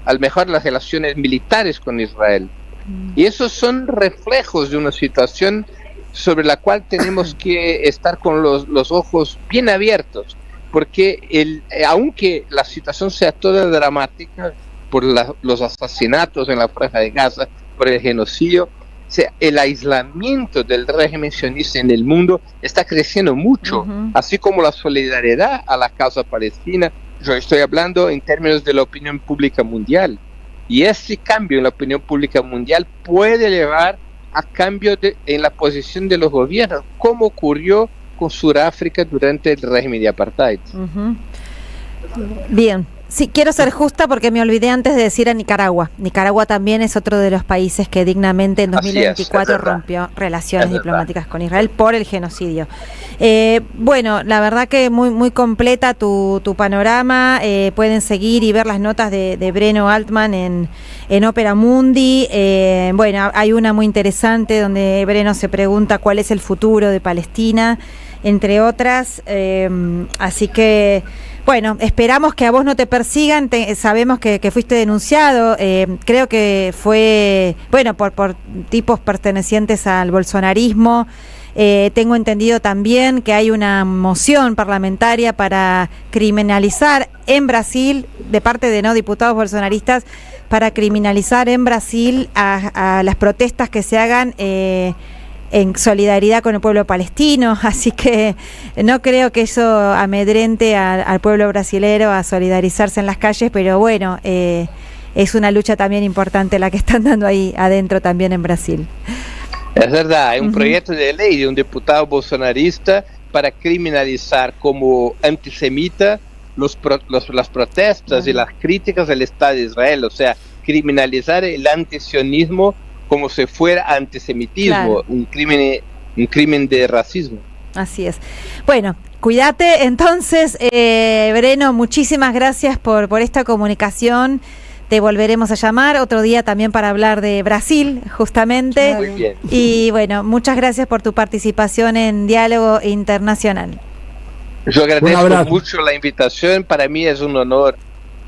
al mejor las relaciones militares con Israel. Y esos son reflejos de una situación sobre la cual tenemos que estar con los ojos bien abiertos, porque aunque la situación sea toda dramática por los asesinatos en la Franja de Gaza, por el genocidio, el aislamiento del régimen sionista en el mundo está creciendo mucho, así como la solidaridad a la causa palestina. Yo estoy hablando en términos de la opinión pública mundial, y ese cambio en la opinión pública mundial puede llevar a cambio en la posición de los gobiernos, como ocurrió con Sudáfrica durante el régimen de apartheid. Bien. Sí, quiero ser justa porque me olvidé antes de decir a Nicaragua. Nicaragua también es otro de los países que dignamente en 2024 rompió relaciones diplomáticas con Israel por el genocidio. Bueno, la verdad que muy muy completa tu panorama. Pueden seguir y ver las notas de Breno Altman en Opera Mundi. Bueno, hay una muy interesante donde Breno se pregunta cuál es el futuro de Palestina, entre otras. Así que bueno, esperamos que a vos no te persigan. Sabemos que fuiste denunciado. Creo que fue, bueno, por tipos pertenecientes al bolsonarismo. Tengo entendido también que hay una moción parlamentaria para criminalizar en Brasil, de parte de diputados bolsonaristas, para criminalizar en Brasil a las protestas que se hagan en solidaridad con el pueblo palestino, así que no creo que eso amedrente al pueblo brasilero a solidarizarse en las calles, pero bueno, es una lucha también importante la que están dando ahí adentro también en Brasil. Es verdad, hay un proyecto de ley de un diputado bolsonarista para criminalizar como antisemita las protestas y las críticas del Estado de Israel, o sea, criminalizar el antisionismo como si fuera antisemitismo, claro. un crimen de racismo. Así es. Bueno, cuídate entonces, Breno, muchísimas gracias por esta comunicación. Te volveremos a llamar otro día también para hablar de Brasil, justamente. Muy bien. Y bueno, muchas gracias por tu participación en Diálogo Internacional. Yo agradezco mucho la invitación. Para mí es un honor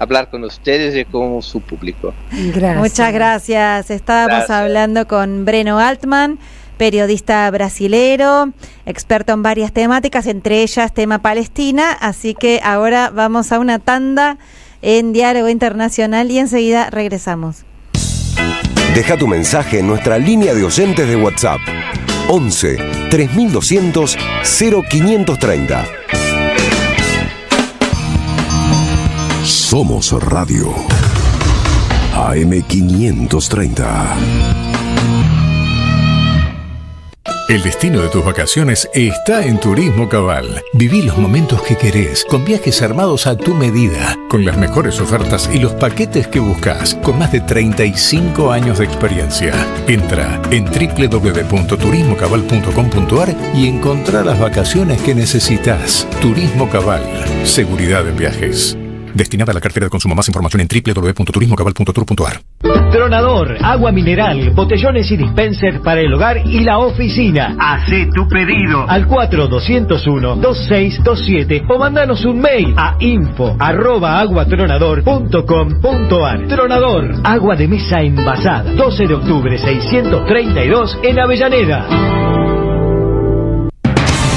hablar con ustedes y con su público. Gracias. Muchas gracias. Estábamos hablando con Breno Altman, periodista brasilero, experto en varias temáticas, entre ellas tema Palestina. Así que ahora vamos a una tanda en Diálogo Internacional y enseguida regresamos. Deja tu mensaje en nuestra línea de oyentes de WhatsApp 11 3200 0530. Somos Radio AM530. El destino de tus vacaciones está en Turismo Cabal. Viví los momentos que querés, con viajes armados a tu medida, con las mejores ofertas y los paquetes que buscas, con más de 35 años de experiencia. Entra en www.turismocabal.com.ar y encontrá las vacaciones que necesitas. Turismo Cabal, seguridad en viajes. Destinada a la cartera de consumo. Más información en www.turismocabal.tour.ar. Tronador, agua mineral, botellones y dispensers para el hogar y la oficina. Hacé tu pedido al 4201-2627 o mandanos un mail a info@aguatronador.com.ar. Tronador, agua de mesa envasada. 12 de octubre 632 en Avellaneda.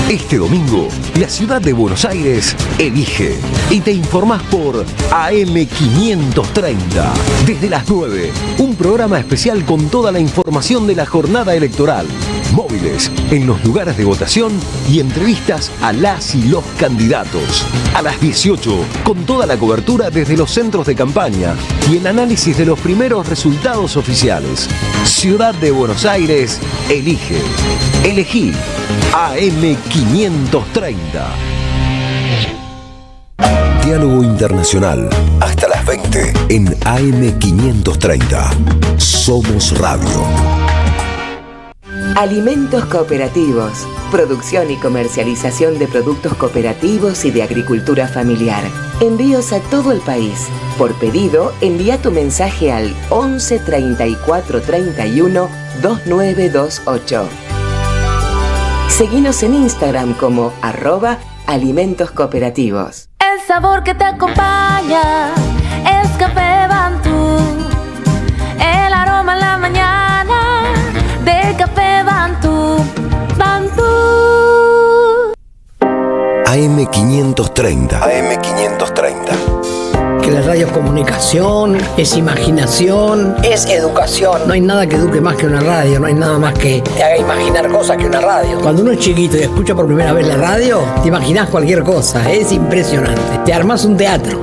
Este domingo, la ciudad de Buenos Aires elige y te informás por AM530. Desde las 9, un programa especial con toda la información de la jornada electoral, móviles en los lugares de votación y entrevistas a las y los candidatos. A las 18, con toda la cobertura desde los centros de campaña y el análisis de los primeros resultados oficiales. Ciudad de Buenos Aires elige. Elegí AM530. Diálogo Internacional. Hasta las 20. 20 en AM530. Somos Radio. Alimentos cooperativos. Producción y comercialización de productos cooperativos y de agricultura familiar. Envíos a todo el país. Por pedido, envía tu mensaje al 11 34 31 2928. Seguinos en Instagram como @alimentos cooperativos. El sabor que te acompaña es Café Bantú. El aroma en la mañana de Café Bantú. Bantú. AM530. AM530. Que la radio es comunicación, es imaginación, es educación. No hay nada que eduque más que una radio, no hay nada más que te haga imaginar cosas que una radio. Cuando uno es chiquito y escucha por primera vez la radio, te imaginas cualquier cosa, es impresionante. Te armás un teatro.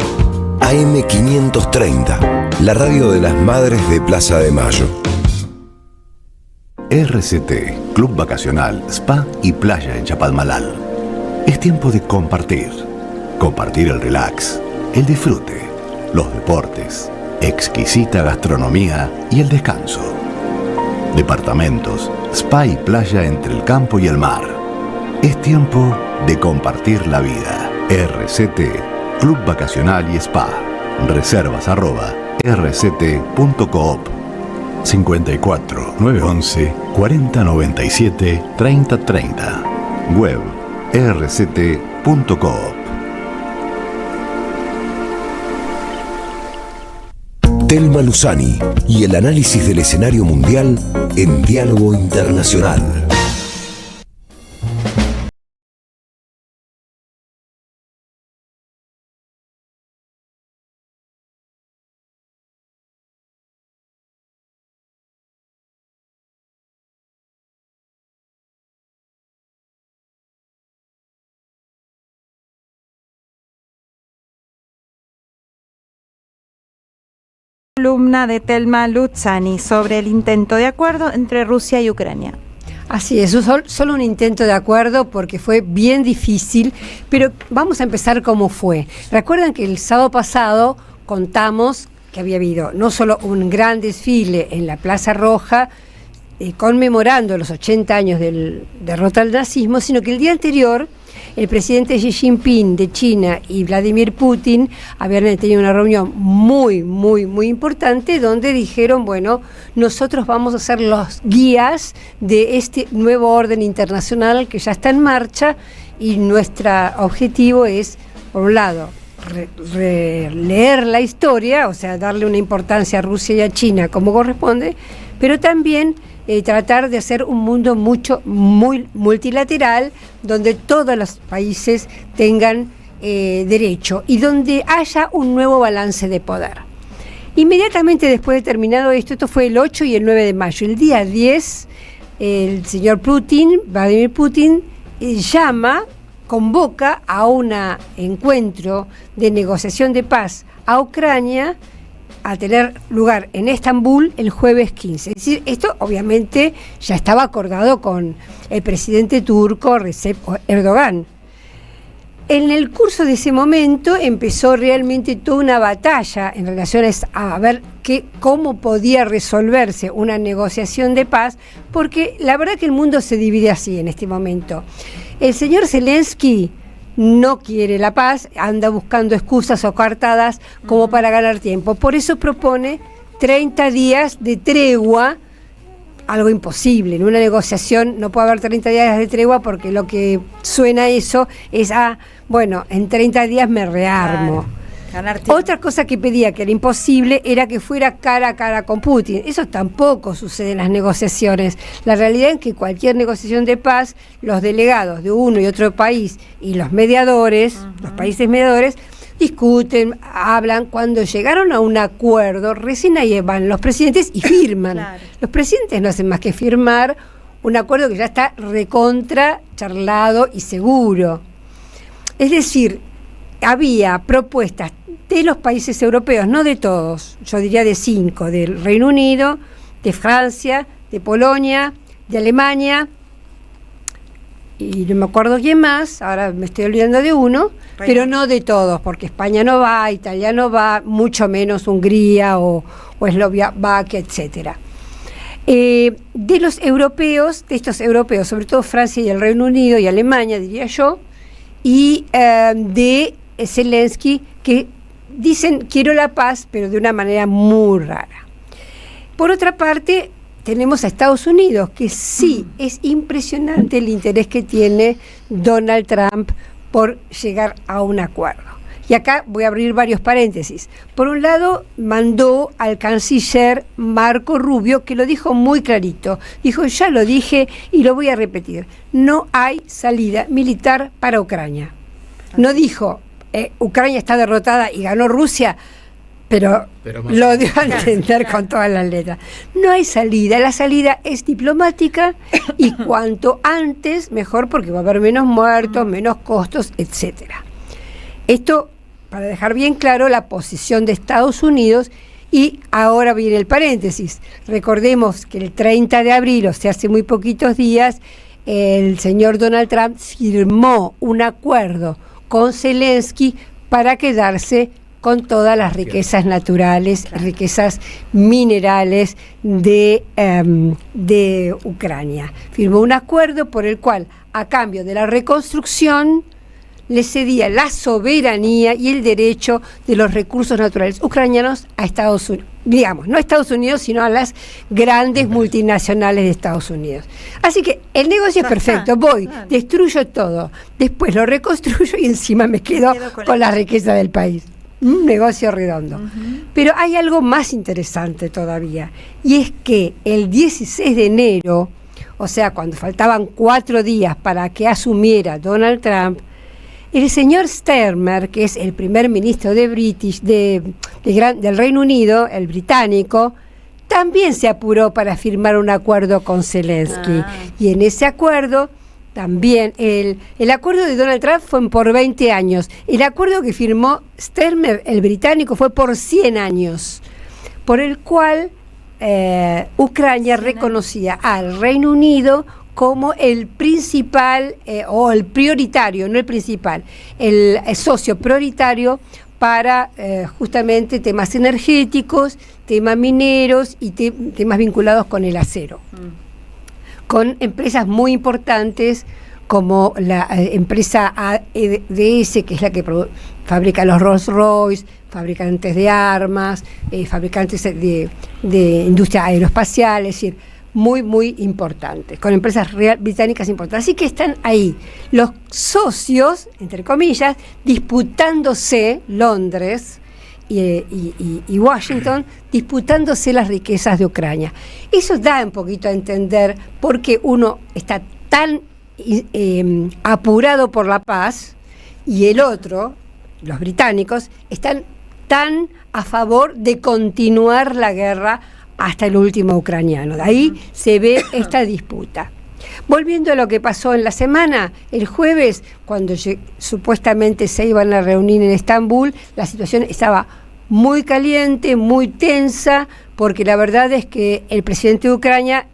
AM530, la radio de las madres de Plaza de Mayo. RCT, Club Vacacional, Spa y Playa en Chapalmalal. Es tiempo de compartir. Compartir el relax, el disfrute, los deportes, exquisita gastronomía y el descanso. Departamentos, spa y playa entre el campo y el mar. Es tiempo de compartir la vida. RCT, Club Vacacional y Spa. Reservas @rct.coop. 54 911 4097 3030. Web rct.coop. Telma Luzani y el análisis del escenario mundial en Diálogo Internacional. Columna de Telma Luzani sobre el intento de acuerdo entre Rusia y Ucrania. Así es, solo un intento de acuerdo porque fue bien difícil, pero vamos a empezar cómo fue. Recuerdan que el sábado pasado contamos que había habido no solo un gran desfile en la Plaza Roja conmemorando los 80 años del derrota al nazismo, sino que el día anterior el presidente Xi Jinping de China y Vladimir Putin habían tenido una reunión muy importante donde dijeron, bueno, nosotros vamos a ser los guías de este nuevo orden internacional que ya está en marcha y nuestro objetivo es, por un lado, leer la historia, o sea, darle una importancia a Rusia y a China como corresponde, pero también tratar de hacer un mundo muy multilateral, donde todos los países tengan derecho y donde haya un nuevo balance de poder. Inmediatamente después de terminado esto fue el 8 y el 9 de mayo. El día 10, el señor Putin, Vladimir Putin, convoca a un encuentro de negociación de paz a Ucrania a tener lugar en Estambul el jueves 15. Es decir, esto obviamente ya estaba acordado con el presidente turco Recep Erdogan. En el curso de ese momento empezó realmente toda una batalla en relación a ver cómo podía resolverse una negociación de paz, porque la verdad que el mundo se divide así en este momento. El señor Zelensky no quiere la paz, anda buscando excusas o coartadas como para ganar tiempo. Por eso propone 30 días de tregua, algo imposible. En una negociación no puede haber 30 días de tregua porque lo que suena eso es bueno, en 30 días me rearmo. Otra cosa que pedía, que era imposible, era que fuera cara a cara con Putin. Eso tampoco sucede en las negociaciones. La realidad es que cualquier negociación de paz, los delegados de uno y otro país y los mediadores, los países mediadores, discuten, hablan. Cuando llegaron a un acuerdo, recién ahí van los presidentes y firman. Claro. Los presidentes no hacen más que firmar un acuerdo que ya está recontra charlado y seguro. Es decir, había propuestas de los países europeos, no de todos, yo diría de 5, del Reino Unido, de Francia, de Polonia, de Alemania, y no me acuerdo quién más, ahora me estoy olvidando de uno, pero no de todos, porque España no va, Italia no va, mucho menos Hungría o Eslovaquia, etcétera. De los europeos, de estos europeos, sobre todo Francia y el Reino Unido y Alemania, diría yo, y de Zelensky, que dicen quiero la paz, pero de una manera muy rara. Por otra parte, tenemos a Estados Unidos, que sí, es impresionante el interés que tiene Donald Trump por llegar a un acuerdo. Y acá voy a abrir varios paréntesis. Por un lado, mandó al canciller Marco Rubio, que lo dijo muy clarito. Dijo, ya lo dije y lo voy a repetir, no hay salida militar para Ucrania. No dijo, Ucrania está derrotada y ganó Rusia, pero lo dio a entender con todas las letras. No hay salida, la salida es diplomática y cuanto antes mejor, porque va a haber menos muertos, menos costos, etcétera. Esto para dejar bien claro la posición de Estados Unidos. Y ahora viene el paréntesis. Recordemos que el 30 de abril, o sea, hace muy poquitos días, el señor Donald Trump firmó un acuerdo con Zelensky para quedarse con todas las riquezas naturales, riquezas minerales de Ucrania. Firmó un acuerdo por el cual, a cambio de la reconstrucción, le cedía la soberanía y el derecho de los recursos naturales ucranianos a Estados Unidos. Digamos, no a Estados Unidos, sino a las grandes multinacionales de Estados Unidos. Así que el negocio es perfecto. Voy, destruyo todo, después lo reconstruyo y encima me quedo con la riqueza del país. Un negocio redondo. Pero hay algo más interesante todavía, y es que el 16 de enero, o sea, cuando faltaban 4 días para que asumiera Donald Trump, el señor Starmer, que es el primer ministro del Reino Unido, el británico, también se apuró para firmar un acuerdo con Zelensky. Y en ese acuerdo también, el acuerdo de Donald Trump fue por 20 años. El acuerdo que firmó Starmer, el británico, fue por 100 años, por el cual Ucrania reconocía al Reino Unido como el principal, o el prioritario, no el principal, el socio prioritario para justamente temas energéticos, temas mineros y temas vinculados con el acero. Con empresas muy importantes como la empresa AEDS, que es la que fabrica los Rolls Royce, fabricantes de armas, fabricantes de industria aeroespacial, es decir, muy, muy importantes, con empresas británicas importantes. Así que están ahí los socios, entre comillas, disputándose, Londres y Washington, disputándose las riquezas de Ucrania. Eso da un poquito a entender por qué uno está tan apurado por la paz y el otro, los británicos, están tan a favor de continuar la guerra hasta el último ucraniano. De ahí se ve esta disputa. Volviendo a lo que pasó en la semana, el jueves, cuando supuestamente se iban a reunir en Estambul, la situación estaba muy caliente, muy tensa, porque la verdad es que el presidente de Ucrania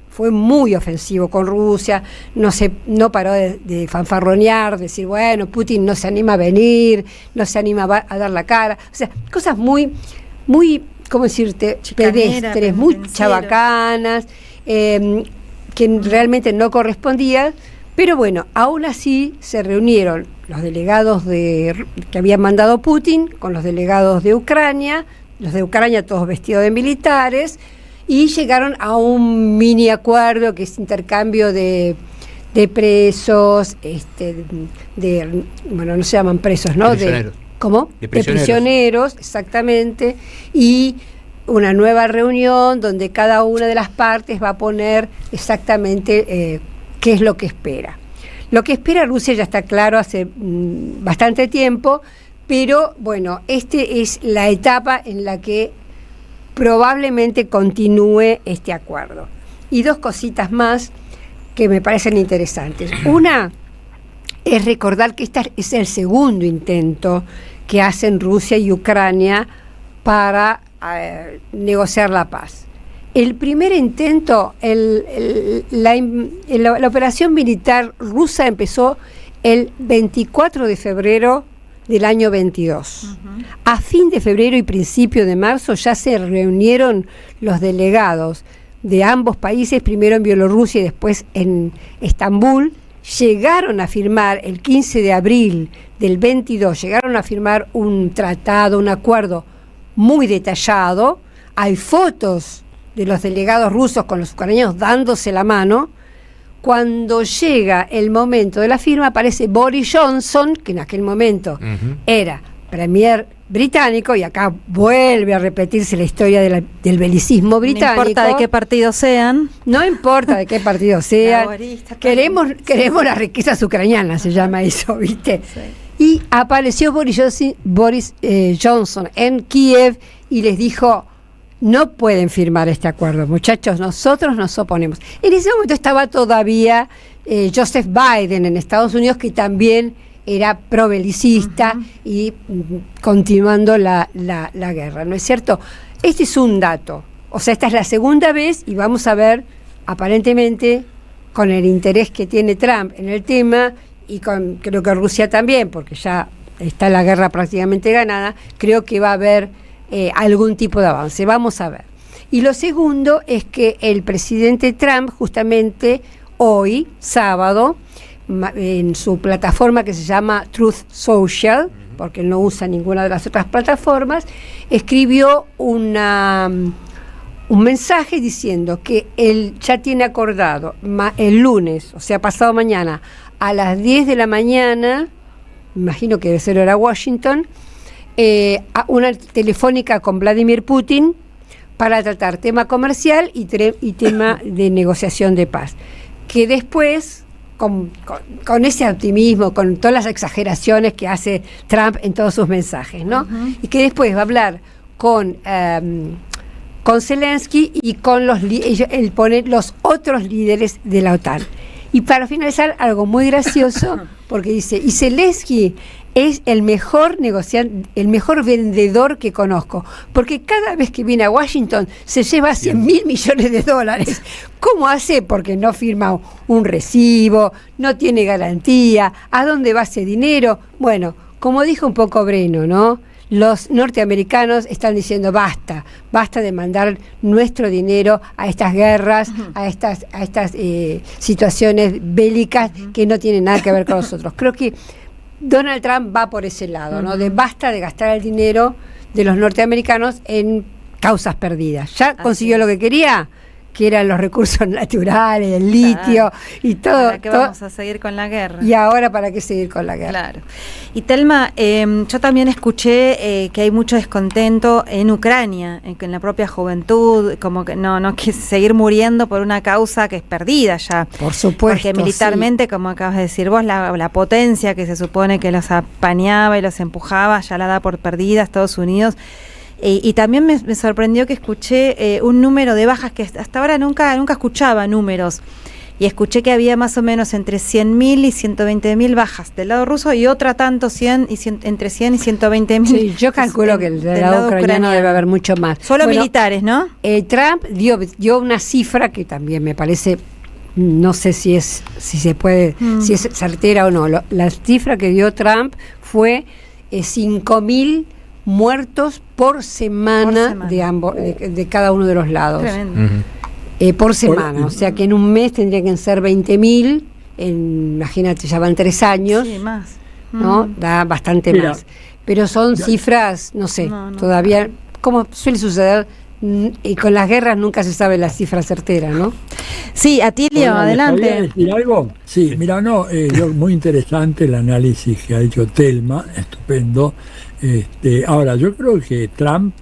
fue muy ofensivo con Rusia, no paró de fanfarronear, decir, bueno, Putin no se anima a venir, no se anima a dar la cara, o sea, cosas muy, muy, ¿cómo decirte?, pedestres, muy chabacanas, que realmente no correspondían, pero bueno, aún así se reunieron los delegados que habían mandado Putin con los delegados de Ucrania, los de Ucrania todos vestidos de militares, y llegaron a un mini acuerdo que es intercambio de presos, bueno, no se llaman presos, ¿no? ¿Cómo? De prisioneros, exactamente, y una nueva reunión donde cada una de las partes va a poner exactamente qué es lo que espera. Lo que espera Rusia ya está claro hace bastante tiempo, pero bueno, es la etapa en la que probablemente continúe este acuerdo. Y 2 cositas más que me parecen interesantes. Una es recordar que este es el segundo intento que hacen Rusia y Ucrania para negociar la paz. El primer intento, la operación militar rusa empezó el 24 de febrero del año 22. A fin de febrero y principio de marzo ya se reunieron los delegados de ambos países, primero en Bielorrusia y después en Estambul. Llegaron a firmar el 15 de abril del 22, llegaron a firmar un tratado, un acuerdo muy detallado. Hay fotos de los delegados rusos con los ucranianos dándose la mano. Cuando llega el momento de la firma, aparece Boris Johnson, que en aquel momento era premier británico, y acá vuelve a repetirse la historia del belicismo británico. No importa de qué partido sean. No importa de qué partido sean. Queremos las riquezas ucranianas, se llama eso, ¿viste? Sí. Y apareció Boris Johnson en Kiev y les dijo: no pueden firmar este acuerdo, muchachos, nosotros nos oponemos. En ese momento estaba todavía Joseph Biden en Estados Unidos, que también era probelicista y continuando la guerra, ¿no es cierto? Este es un dato, o sea, esta es la segunda vez y vamos a ver, aparentemente, con el interés que tiene Trump en el tema y creo que Rusia también, porque ya está la guerra prácticamente ganada, creo que va a haber algún tipo de avance, vamos a ver. Y lo segundo es que el presidente Trump, justamente hoy, sábado, en su plataforma que se llama Truth Social, porque no usa ninguna de las otras plataformas, escribió un mensaje diciendo que él ya tiene acordado el lunes, o sea, pasado mañana, a las 10 de la mañana, imagino que debe ser hora Washington, una telefónica con Vladimir Putin para tratar tema comercial y tema de negociación de paz. Que después, con ese optimismo, con todas las exageraciones que hace Trump en todos sus mensajes, ¿no? Y que después va a hablar con Zelensky y con él pone los otros líderes de la OTAN. Y para finalizar, algo muy gracioso, porque dice, y Zelensky es el mejor negociante, el mejor vendedor que conozco, porque cada vez que viene a Washington se lleva $100.000 millones. ¿Cómo hace? Porque no firma un recibo, no tiene garantía, ¿a dónde va ese dinero? Bueno, como dijo un poco Breno, ¿no? Los norteamericanos están diciendo basta de mandar nuestro dinero a estas guerras, a estas situaciones bélicas que no tienen nada que ver con nosotros. Creo que Donald Trump va por ese lado, ¿no? De basta de gastar el dinero de los norteamericanos en causas perdidas. Ya consiguió lo que quería, que eran los recursos naturales, el litio y todo. ¿Para qué vamos a seguir con la guerra? Y ahora, ¿para qué seguir con la guerra? Claro. Y Telma, yo también escuché que hay mucho descontento en Ucrania, en la propia juventud, como que no quiere seguir muriendo por una causa que es perdida ya. Por supuesto. Porque militarmente, como acabas de decir vos, la potencia que se supone que los apañaba y los empujaba, ya la da por perdida Estados Unidos. Y también me sorprendió que escuché un número de bajas que hasta ahora nunca escuchaba números, y escuché que había más o menos entre 100.000 y 120.000 bajas del lado ruso y otra tanto entre 100 y 120.000. Sí, yo calculo que del lado ucraniano debe haber mucho más. Solo militares, ¿no? Trump dio una cifra que también me parece, no sé si es certera o no. La cifra que dio Trump fue 5.000 muertos por semana. De cada uno de los lados. Por semana, o sea que en un mes tendrían que ser 20.000, imagínate, ya van 3 años, sí, más. ¿no? Da bastante más. Pero son cifras, no sé, todavía, como suele suceder, y con las guerras nunca se sabe la cifra certera, ¿no? Sí, Atilio, adelante. ¿Podría decir algo? Sí, mira, muy interesante el análisis que ha hecho Telma, estupendo. Ahora, yo creo que Trump,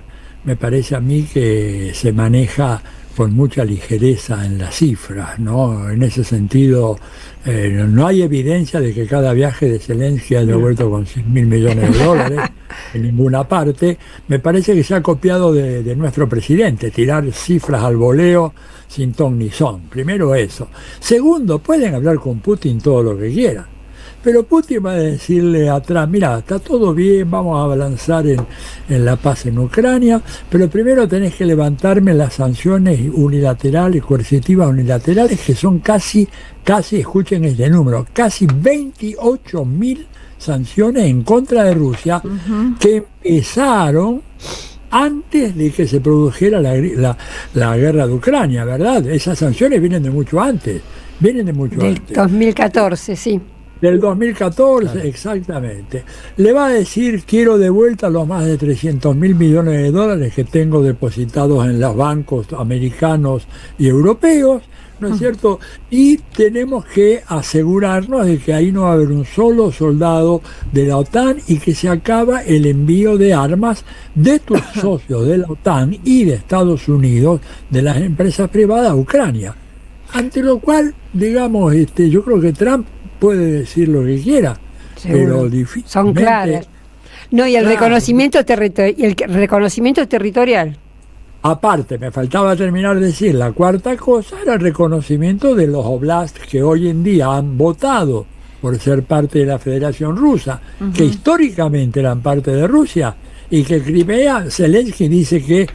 me parece a mí que se maneja con mucha ligereza en las cifras, ¿no? En ese sentido, no hay evidencia de que cada viaje de Zelensky haya vuelto con $100.000 millones en ninguna parte. Me parece que se ha copiado de nuestro presidente, tirar cifras al voleo sin ton ni son. Primero eso. Segundo, pueden hablar con Putin todo lo que quieran, Pero Putin va a decirle a Trump, mira, está todo bien, vamos a avanzar en la paz en Ucrania, pero primero tenés que levantarme las sanciones unilaterales, coercitivas unilaterales, que son casi, escuchen este número, casi 28.000 sanciones en contra de Rusia, que empezaron antes de que se produjera la guerra de Ucrania, ¿verdad? Esas sanciones vienen de mucho antes, Del 2014, sí. Del 2014, claro. Exactamente. Le va a decir, quiero de vuelta los más de 300.000 millones de dólares que tengo depositados en los bancos americanos y europeos, ¿no es cierto? Y tenemos que asegurarnos de que ahí no va a haber un solo soldado de la OTAN y que se acaba el envío de armas de tus socios de la OTAN y de Estados Unidos, de las empresas privadas a Ucrania. Ante lo cual, digamos, yo creo que Trump puede decir lo que quiera, pero difícilmente... Son claras. No, y el reconocimiento territorial. Aparte, me faltaba terminar de decir, la cuarta cosa era el reconocimiento de los oblasts que hoy en día han votado por ser parte de la Federación Rusa, que históricamente eran parte de Rusia, y que Crimea, Zelensky dice que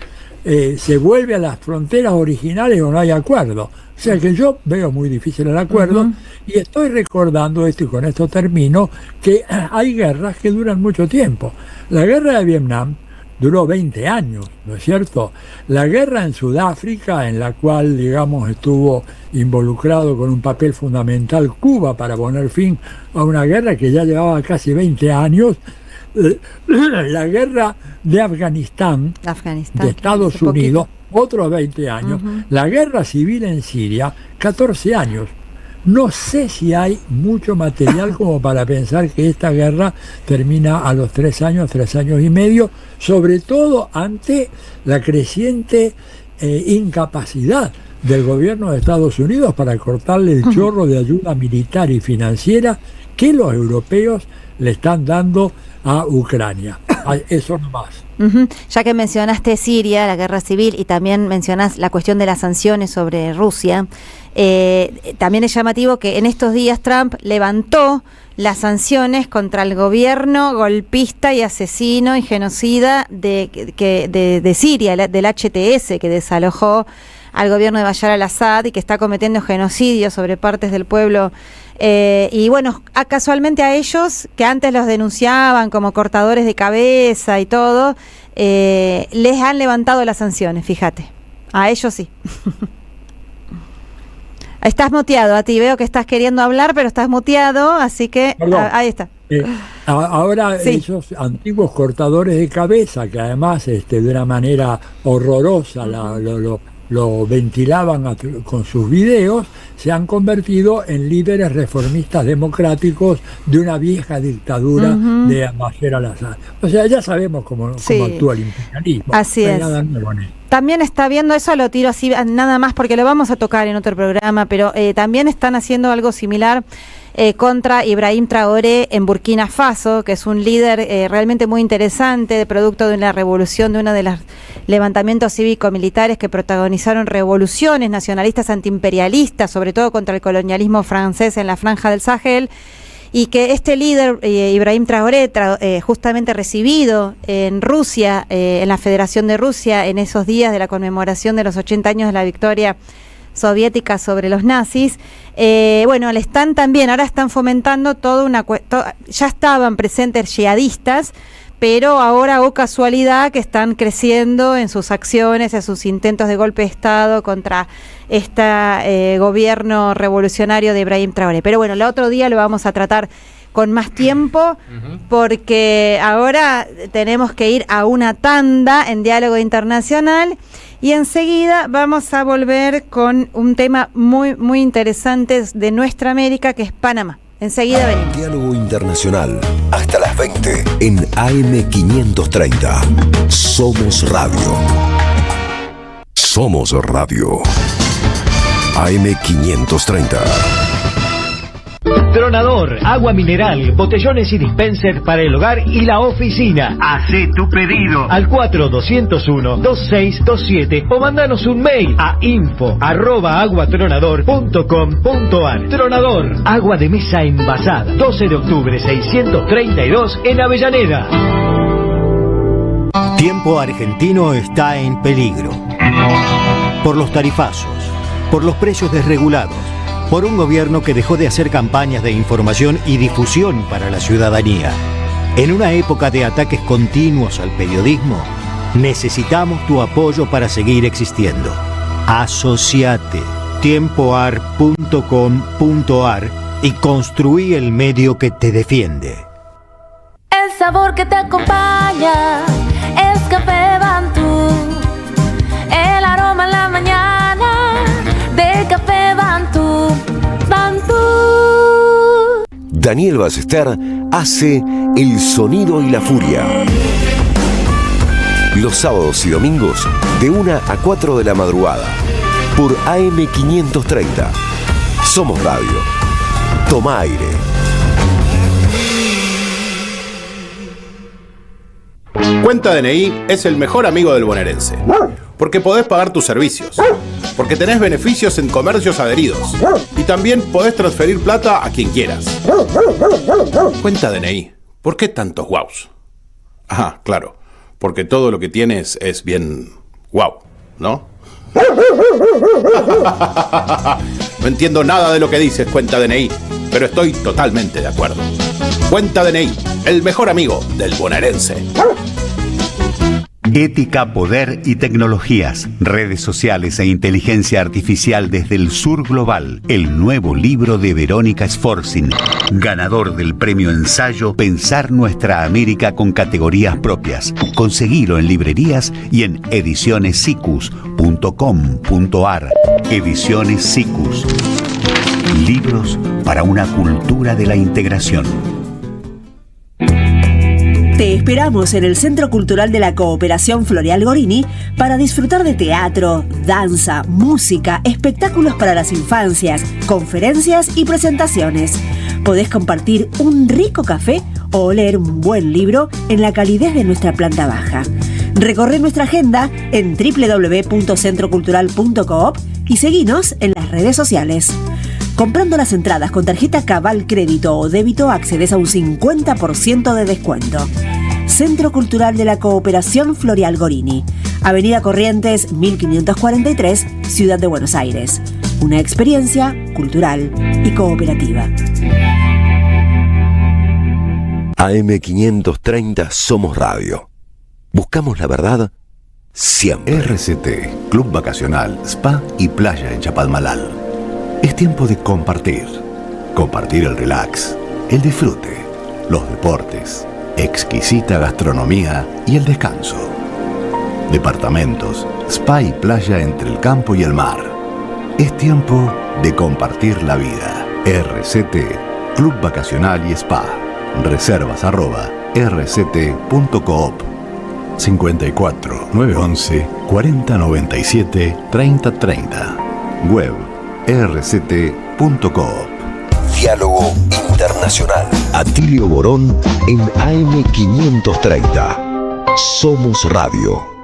se vuelve a las fronteras originales o no hay acuerdo. O sea que yo veo muy difícil el acuerdo y estoy recordando esto, y con esto termino, que hay guerras que duran mucho tiempo. La guerra de Vietnam duró 20 años, ¿no es cierto? La guerra en Sudáfrica, en la cual, digamos, estuvo involucrado con un papel fundamental Cuba para poner fin a una guerra que ya llevaba casi 20 años. La guerra de Afganistán. De Estados Unidos, otros 20 años. La guerra civil en Siria, 14 años. No sé si hay mucho material como para pensar que esta guerra termina a los 3 años y medio, sobre todo ante la creciente incapacidad del gobierno de Estados Unidos para cortarle el chorro de ayuda militar y financiera que los europeos le están dando a Ucrania. Eso nomás. Ya que mencionaste Siria, la guerra civil, y también mencionás la cuestión de las sanciones sobre Rusia, también es llamativo que en estos días Trump levantó las sanciones contra el gobierno golpista y asesino y genocida de Siria, del HTS, que desalojó al gobierno de Bashar al-Assad y que está cometiendo genocidio sobre partes del pueblo. Y bueno, casualmente a ellos, que antes los denunciaban como cortadores de cabeza y todo, les han levantado las sanciones, fíjate. A ellos sí. Estás muteado, a ti veo que estás queriendo hablar, pero estás muteado, así que ahí está. Ahora sí. Esos antiguos cortadores de cabeza, que además de una manera horrorosa lo ventilaban con sus videos, se han convertido en líderes reformistas democráticos de una vieja dictadura de Bashar al-Assad. O sea, ya sabemos cómo actúa el imperialismo. Así es. Nada nuevo en esto. También está viendo eso, lo tiro así nada más porque lo vamos a tocar en otro programa, pero también están haciendo algo similar contra Ibrahim Traoré en Burkina Faso, que es un líder realmente muy interesante, de producto de una revolución, de uno de los levantamientos cívico-militares que protagonizaron revoluciones nacionalistas antiimperialistas, sobre todo contra el colonialismo francés en la franja del Sahel, y que este líder, Ibrahim Traoré, justamente recibido en Rusia, en la Federación de Rusia, en esos días de la conmemoración de los 80 años de la victoria soviética sobre los nazis, bueno, le están también, ahora están fomentando ya estaban presentes yihadistas, pero ahora, casualidad, que están creciendo en sus acciones, en sus intentos de golpe de Estado contra este gobierno revolucionario de Ibrahim Traoré. Pero bueno, el otro día lo vamos a tratar con más tiempo, porque ahora tenemos que ir a una tanda en Diálogo Internacional y enseguida vamos a volver con un tema muy, muy interesante de nuestra América, que es Panamá. Enseguida venimos. Diálogo Internacional, hasta las 20 en AM530. Somos Radio. Somos Radio. AM530. Tronador, agua mineral, botellones y dispenser para el hogar y la oficina. Hacé tu pedido Al 4201-2627 o mandanos un mail a info@aguatronador.com.ar. Tronador, agua de mesa envasada. 12 de octubre 632 en Avellaneda. Tiempo Argentino está en peligro. Por los tarifazos, por los precios desregulados, por un gobierno que dejó de hacer campañas de información y difusión para la ciudadanía. En una época de ataques continuos al periodismo, necesitamos tu apoyo para seguir existiendo. Asociate tiempoar.com.ar y construí el medio que te defiende. El sabor que te acompaña es Café Bantú. El aroma en la mañana de Café Bantú. Bantú. Daniel Ballester hace El Sonido y la Furia. Los sábados y domingos de 1 a 4 de la madrugada por AM530. Somos Radio. Toma aire. Cuenta DNI es el mejor amigo del bonaerense, porque podés pagar tus servicios, porque tenés beneficios en comercios adheridos y también podés transferir plata a quien quieras. Cuenta DNI, ¿por qué tantos guaus? Ajá, claro, porque todo lo que tienes es bien guau, ¿no? No entiendo nada de lo que dices, Cuenta DNI, pero estoy totalmente de acuerdo. Cuenta DNI, el mejor amigo del bonaerense. Ética, poder y tecnologías, redes sociales e inteligencia artificial desde el sur global. El nuevo libro de Verónica Sforzin, ganador del premio ensayo Pensar Nuestra América con categorías propias. Conseguilo en librerías y en edicionessicus.com.ar. Ediciones Sicus. Libros para una cultura de la integración. Te esperamos en el Centro Cultural de la Cooperación Floreal Gorini para disfrutar de teatro, danza, música, espectáculos para las infancias, conferencias y presentaciones. Podés compartir un rico café o leer un buen libro en la calidez de nuestra planta baja. Recorre nuestra agenda en www.centrocultural.coop y seguinos en las redes sociales. Comprando las entradas con tarjeta Cabal Crédito o Débito accedes a un 50% de descuento. Centro Cultural de la Cooperación Floreal Gorini, Avenida Corrientes 1543, Ciudad de Buenos Aires. Una experiencia cultural y cooperativa. AM530 Somos Radio. Buscamos la verdad siempre. RCT, Club Vacacional, Spa y Playa en Chapalmalal. Es tiempo de compartir. Compartir el relax, el disfrute, los deportes, exquisita gastronomía y el descanso. Departamentos, spa y playa entre el campo y el mar. Es tiempo de compartir la vida. RCT, Club Vacacional y Spa. Reservas @rct.coop. 54 911 4097 3030. Web rct.coop. Diálogo Internacional. Atilio Borón en AM530. Somos Radio.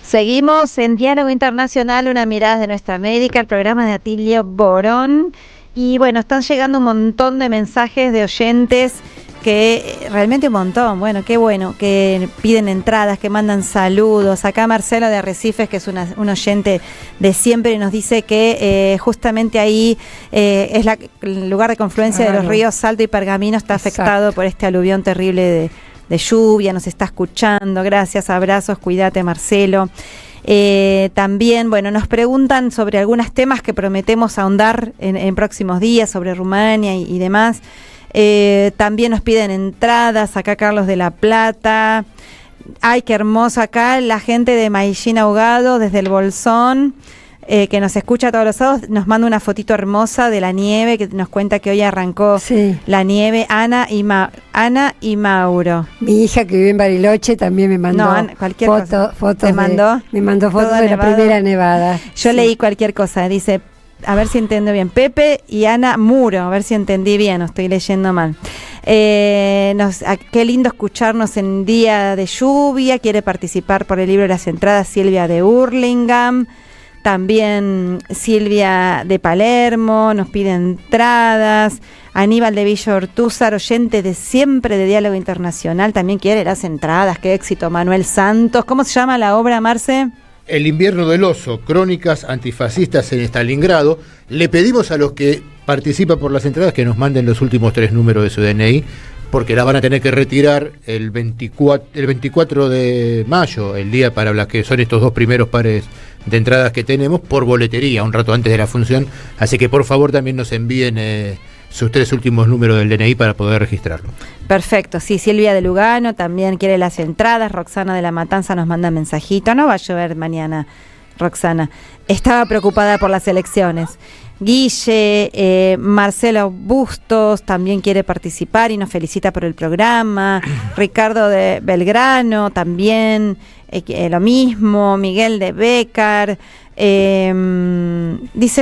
Seguimos en Diálogo Internacional, una mirada de nuestra América, el programa de Atilio Borón. Y bueno, están llegando un montón de mensajes de oyentes, que realmente un montón, bueno, qué bueno, que piden entradas, que mandan saludos. Acá Marcelo de Arrecifes, que es un oyente de siempre, nos dice que justamente ahí es el lugar de confluencia de los ríos Salto y Pergamino, está afectado por este aluvión terrible de lluvia, nos está escuchando. Gracias, abrazos, cuídate, Marcelo. También, bueno, nos preguntan sobre algunos temas que prometemos ahondar en próximos días, sobre Rumania y demás. También nos piden entradas, acá Carlos de La Plata. Ay, qué hermoso acá, la gente de Maillín Ahogado desde el Bolsón, que nos escucha todos los sábados, nos manda una fotito hermosa de la nieve, que nos cuenta que hoy arrancó la nieve. Ana y Mauro. Mi hija que vive en Bariloche también me mandó fotos. Me mandó fotos de la primera nevada. Yo leí cualquier cosa, dice, a ver si entiendo bien, Pepe y Ana Muro, a ver si entendí bien, no estoy leyendo mal. Qué lindo escucharnos en día de lluvia. Quiere participar por el libro de las entradas Silvia de Hurlingham. También Silvia de Palermo nos pide entradas. Aníbal de Villa Ortúzar, oyente de siempre de Diálogo Internacional, también quiere las entradas. Qué éxito. Manuel Santos. ¿Cómo se llama la obra, Marce? El invierno del oso, crónicas antifascistas en Stalingrado. Le pedimos a los que participan por las entradas que nos manden los últimos 3 números de su DNI, porque la van a tener que retirar el 24 de mayo, el día para las que son estos 2 primeros pares de entradas que tenemos, por boletería, un rato antes de la función. Así que por favor también nos envíen sus 3 últimos números del DNI para poder registrarlo. Perfecto, sí, Silvia de Lugano también quiere las entradas. Roxana de La Matanza nos manda mensajito. No va a llover mañana, Roxana. Estaba preocupada por las elecciones. Guille, Marcelo Bustos también quiere participar y nos felicita por el programa. Ricardo de Belgrano también, lo mismo. Miguel de Bécar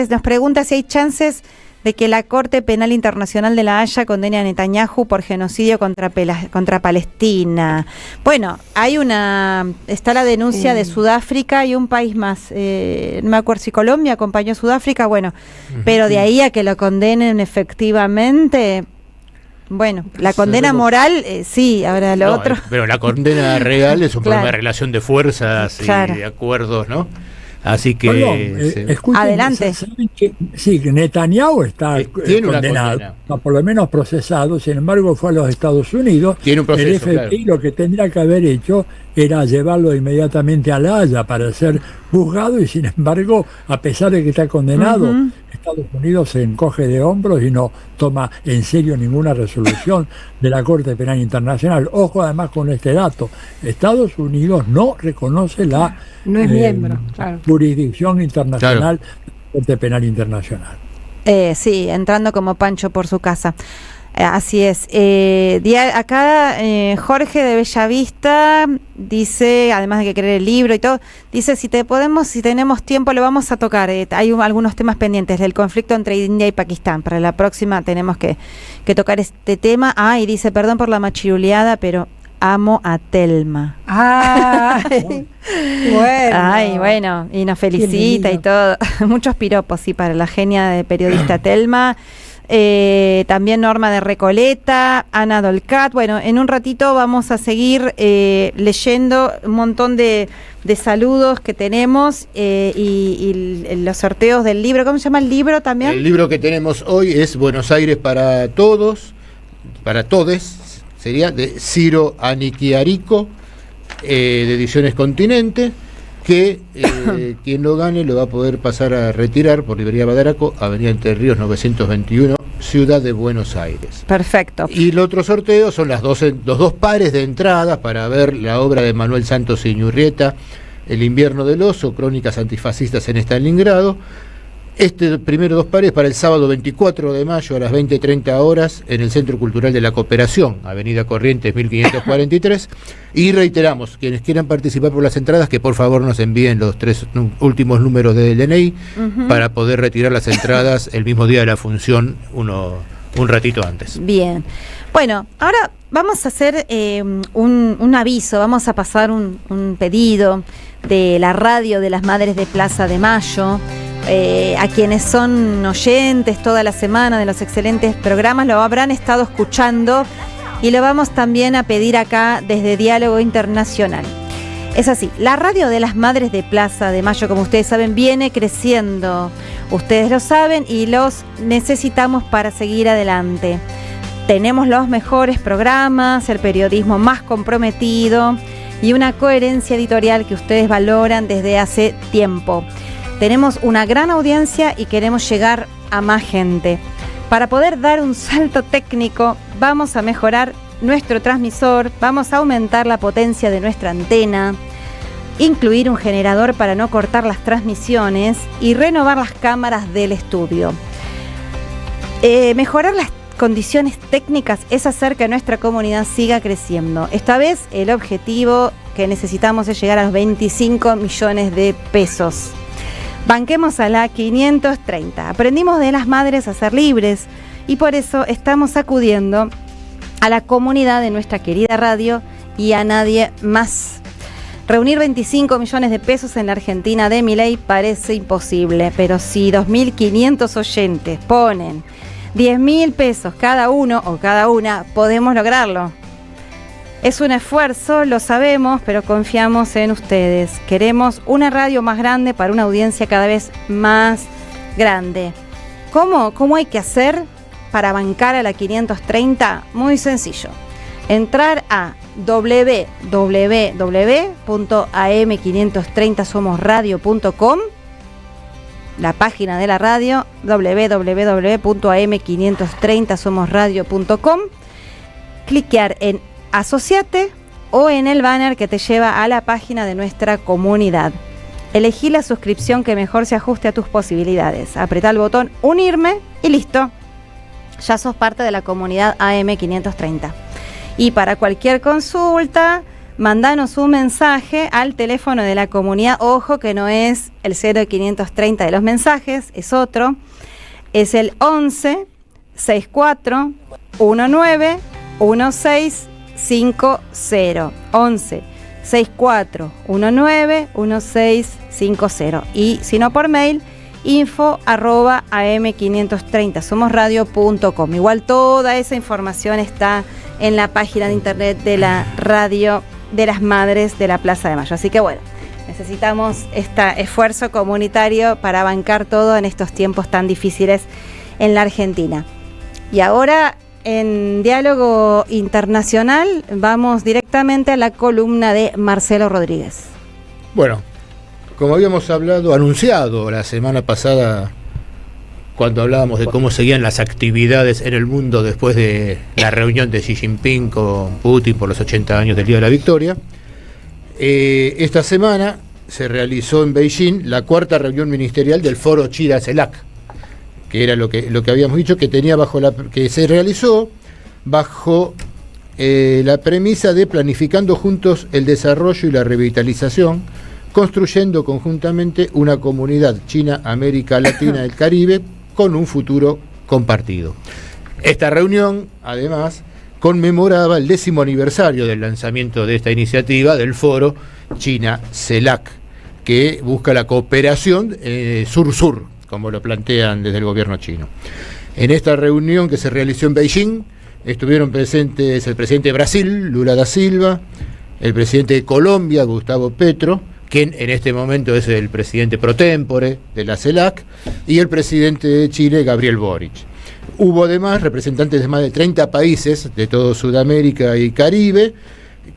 nos pregunta si hay chances de que la Corte Penal Internacional de La Haya condene a Netanyahu por genocidio contra Palestina. Bueno, está la denuncia de Sudáfrica y un país más, no me acuerdo si Colombia acompañó a Sudáfrica, bueno, pero de ahí a que lo condenen efectivamente, bueno, la condena moral, sí, ahora lo otro. Pero la condena real es un problema de relación de fuerzas y de acuerdos, ¿no? Así que adelante. Que Netanyahu está condenado, por lo menos procesado. Sin embargo, fue a los Estados Unidos. Tiene un proceso, el FBI lo que tendría que haber hecho era llevarlo inmediatamente a La Haya para ser juzgado, y sin embargo, a pesar de que está condenado, Estados Unidos se encoge de hombros y no toma en serio ninguna resolución de la Corte Penal Internacional. Ojo además con este dato: Estados Unidos no reconoce la miembro, jurisdicción internacional de la Corte Penal Internacional. Sí, entrando como Pancho por su casa. Así es. Acá Jorge de Bellavista dice, además de que querer el libro y todo, dice si tenemos tiempo lo vamos a tocar. Hay algunos temas pendientes del conflicto entre India y Pakistán. Para la próxima tenemos que tocar este tema. Y dice, perdón por la machiruleada, pero amo a Telma. Bueno, y nos felicita y todo. Muchos piropos, sí, para la genia de periodista Telma. También Norma de Recoleta, Ana Dolcat. Bueno, en un ratito vamos a seguir leyendo un montón de saludos que tenemos y los sorteos del libro. ¿Cómo se llama el libro también? El libro que tenemos hoy es Buenos Aires para todos, para todes, sería de Ciro Aniquiarico, de Ediciones Continente, que quien lo gane lo va a poder pasar a retirar por Librería Badaraco, Avenida Entre Ríos 921, Ciudad de Buenos Aires. Perfecto. Y el otro sorteo son los 2 pares de entradas para ver la obra de Manuel Santos Iñurrieta, El invierno del oso, crónicas antifascistas en Stalingrado. Este primero 2 pares para el sábado 24 de mayo a las 20:30 horas en el Centro Cultural de la Cooperación, Avenida Corrientes 1543. Y reiteramos, quienes quieran participar por las entradas, que por favor nos envíen los 3 últimos números del DNI para poder retirar las entradas el mismo día de la función, un ratito antes. Bien. Bueno, ahora vamos a hacer un aviso, vamos a pasar un pedido de la radio de las Madres de Plaza de Mayo. A quienes son oyentes toda la semana de los excelentes programas, lo habrán estado escuchando y lo vamos también a pedir acá desde Diálogo Internacional. Es así, la radio de las Madres de Plaza de Mayo, como ustedes saben, viene creciendo. Ustedes lo saben y los necesitamos para seguir adelante. Tenemos los mejores programas, el periodismo más comprometido y una coherencia editorial que ustedes valoran desde hace tiempo. Tenemos una gran audiencia y queremos llegar a más gente. Para poder dar un salto técnico, vamos a mejorar nuestro transmisor, vamos a aumentar la potencia de nuestra antena, incluir un generador para no cortar las transmisiones y renovar las cámaras del estudio. Mejorar las condiciones técnicas es hacer que nuestra comunidad siga creciendo. Esta vez el objetivo que necesitamos es llegar a los 25 millones de pesos. Banquemos a la 530. Aprendimos de las madres a ser libres y por eso estamos acudiendo a la comunidad de nuestra querida radio y a nadie más. Reunir 25 millones de pesos en la Argentina de Milei parece imposible, pero si 2.500 oyentes ponen 10.000 pesos cada uno o cada una, podemos lograrlo. Es un esfuerzo, lo sabemos, pero confiamos en ustedes. Queremos una radio más grande para una audiencia cada vez más grande. ¿Cómo hay que hacer para bancar a la 530? Muy sencillo. Entrar a www.am530somosradio.com, la página de la radio, www.am530somosradio.com, cliquear en Asociate o en el banner que te lleva a la página de nuestra comunidad. Elegí la suscripción que mejor se ajuste a tus posibilidades. Apretá el botón Unirme y listo. Ya sos parte de la comunidad AM530. Y para cualquier consulta, mandanos un mensaje al teléfono de la comunidad. Ojo que no es el 0530 de los mensajes, es otro. Es el 11 64 19 16 50 11 64 19 1650 y si no por mail info@am530somosradio.com. Igual toda esa información está en la página de internet de la radio de las madres de la Plaza de Mayo. Así que bueno, necesitamos este esfuerzo comunitario para bancar todo en estos tiempos tan difíciles en la Argentina. Y ahora, en Diálogo Internacional, vamos directamente a la columna de Marcelo Rodríguez. Bueno, como habíamos anunciado la semana pasada, cuando hablábamos de cómo seguían las actividades en el mundo después de la reunión de Xi Jinping con Putin por los 80 años del Día de la Victoria, esta semana se realizó en Beijing la cuarta reunión ministerial del Foro China-CELAC, que era lo que habíamos dicho, que se realizó bajo la premisa de planificando juntos el desarrollo y la revitalización, construyendo conjuntamente una comunidad China, América Latina y el Caribe con un futuro compartido. Esta reunión, además, conmemoraba el 10º aniversario del lanzamiento de esta iniciativa del Foro China-CELAC, que busca la cooperación sur-sur, como lo plantean desde el gobierno chino. En esta reunión que se realizó en Beijing estuvieron presentes el presidente de Brasil, Lula da Silva, el presidente de Colombia, Gustavo Petro, quien en este momento es el presidente pro tempore de la CELAC, y el presidente de Chile, Gabriel Boric. Hubo además representantes de más de 30 países de todo Sudamérica y Caribe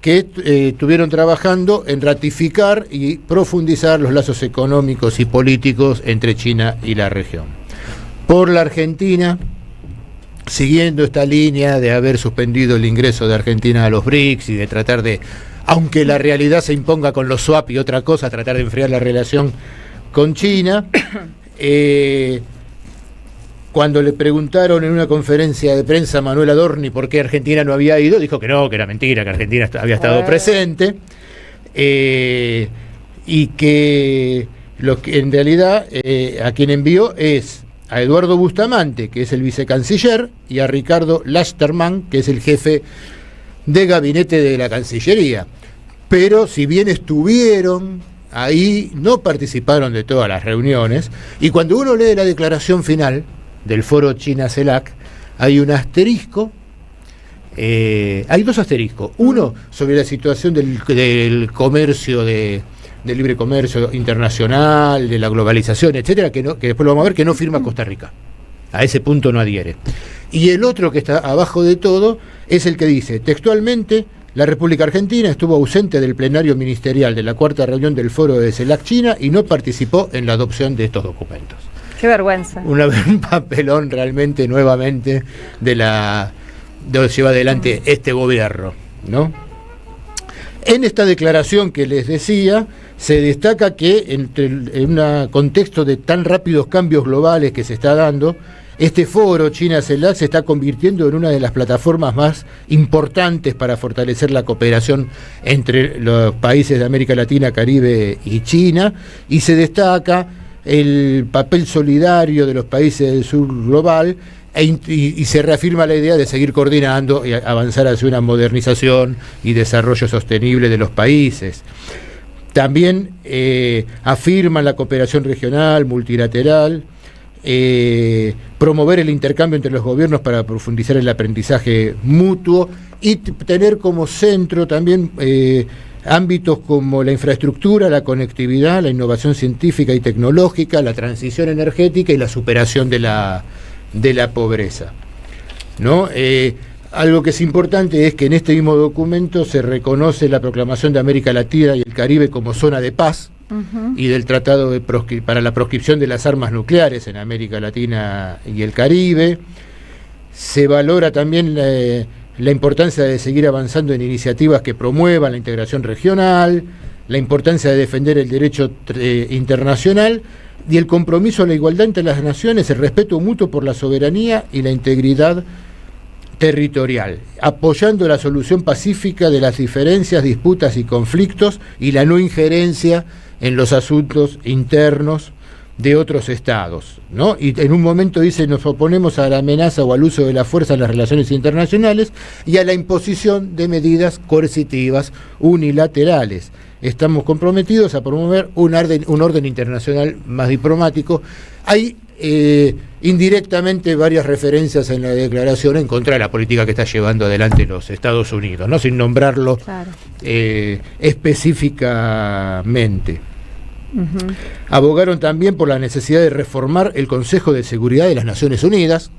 que estuvieron trabajando en ratificar y profundizar los lazos económicos y políticos entre China y la región. Por la Argentina, siguiendo esta línea de haber suspendido el ingreso de Argentina a los BRICS y de tratar de, aunque la realidad se imponga con los swap y otra cosa, tratar de enfriar la relación con China, cuando le preguntaron en una conferencia de prensa a Manuel Adorni por qué Argentina no había ido, dijo que no, que era mentira, que Argentina había estado presente, y que lo que en realidad a quien envió es a Eduardo Bustamante, que es el vicecanciller, y a Ricardo Lasterman, que es el jefe de gabinete de la Cancillería. Pero si bien estuvieron ahí, no participaron de todas las reuniones, y cuando uno lee la declaración final del Foro China-CELAC, hay un asterisco, hay dos asteriscos, uno sobre la situación del comercio, del libre comercio internacional, de la globalización, etcétera, que después lo vamos a ver, que no firma Costa Rica, a ese punto no adhiere. Y el otro que está abajo de todo es el que dice, textualmente, la República Argentina estuvo ausente del plenario ministerial de la cuarta reunión del Foro de CELAC China y no participó en la adopción de estos documentos. Qué vergüenza. Un papelón realmente nuevamente de la lleva adelante este gobierno, ¿no? En esta declaración que les decía, se destaca que en un contexto de tan rápidos cambios globales que se está dando, este foro China-CELAC se está convirtiendo en una de las plataformas más importantes para fortalecer la cooperación entre los países de América Latina, Caribe y China, y se destaca el papel solidario de los países del sur global y se reafirma la idea de seguir coordinando y avanzar hacia una modernización y desarrollo sostenible de los países. También afirman la cooperación regional, multilateral, promover el intercambio entre los gobiernos para profundizar el aprendizaje mutuo y tener como centro también ámbitos como la infraestructura, la conectividad, la innovación científica y tecnológica, la transición energética y la superación de la pobreza, ¿no? Algo que es importante es que en este mismo documento se reconoce la proclamación de América Latina y el Caribe como zona de paz, y del Tratado para la proscripción de las armas nucleares en América Latina y el Caribe. Se valora también la importancia de seguir avanzando en iniciativas que promuevan la integración regional, la importancia de defender el derecho internacional y el compromiso a la igualdad entre las naciones, el respeto mutuo por la soberanía y la integridad territorial, apoyando la solución pacífica de las diferencias, disputas y conflictos y la no injerencia en los asuntos internos de otros estados, ¿no? Y en un momento dice, nos oponemos a la amenaza o al uso de la fuerza en las relaciones internacionales y a la imposición de medidas coercitivas unilaterales. Estamos comprometidos a promover un orden internacional más diplomático. Hay indirectamente varias referencias en la declaración en contra de la política que está llevando adelante los Estados Unidos, ¿no? Sin nombrarlo específicamente. Abogaron también por la necesidad de reformar el Consejo de Seguridad de las Naciones Unidas,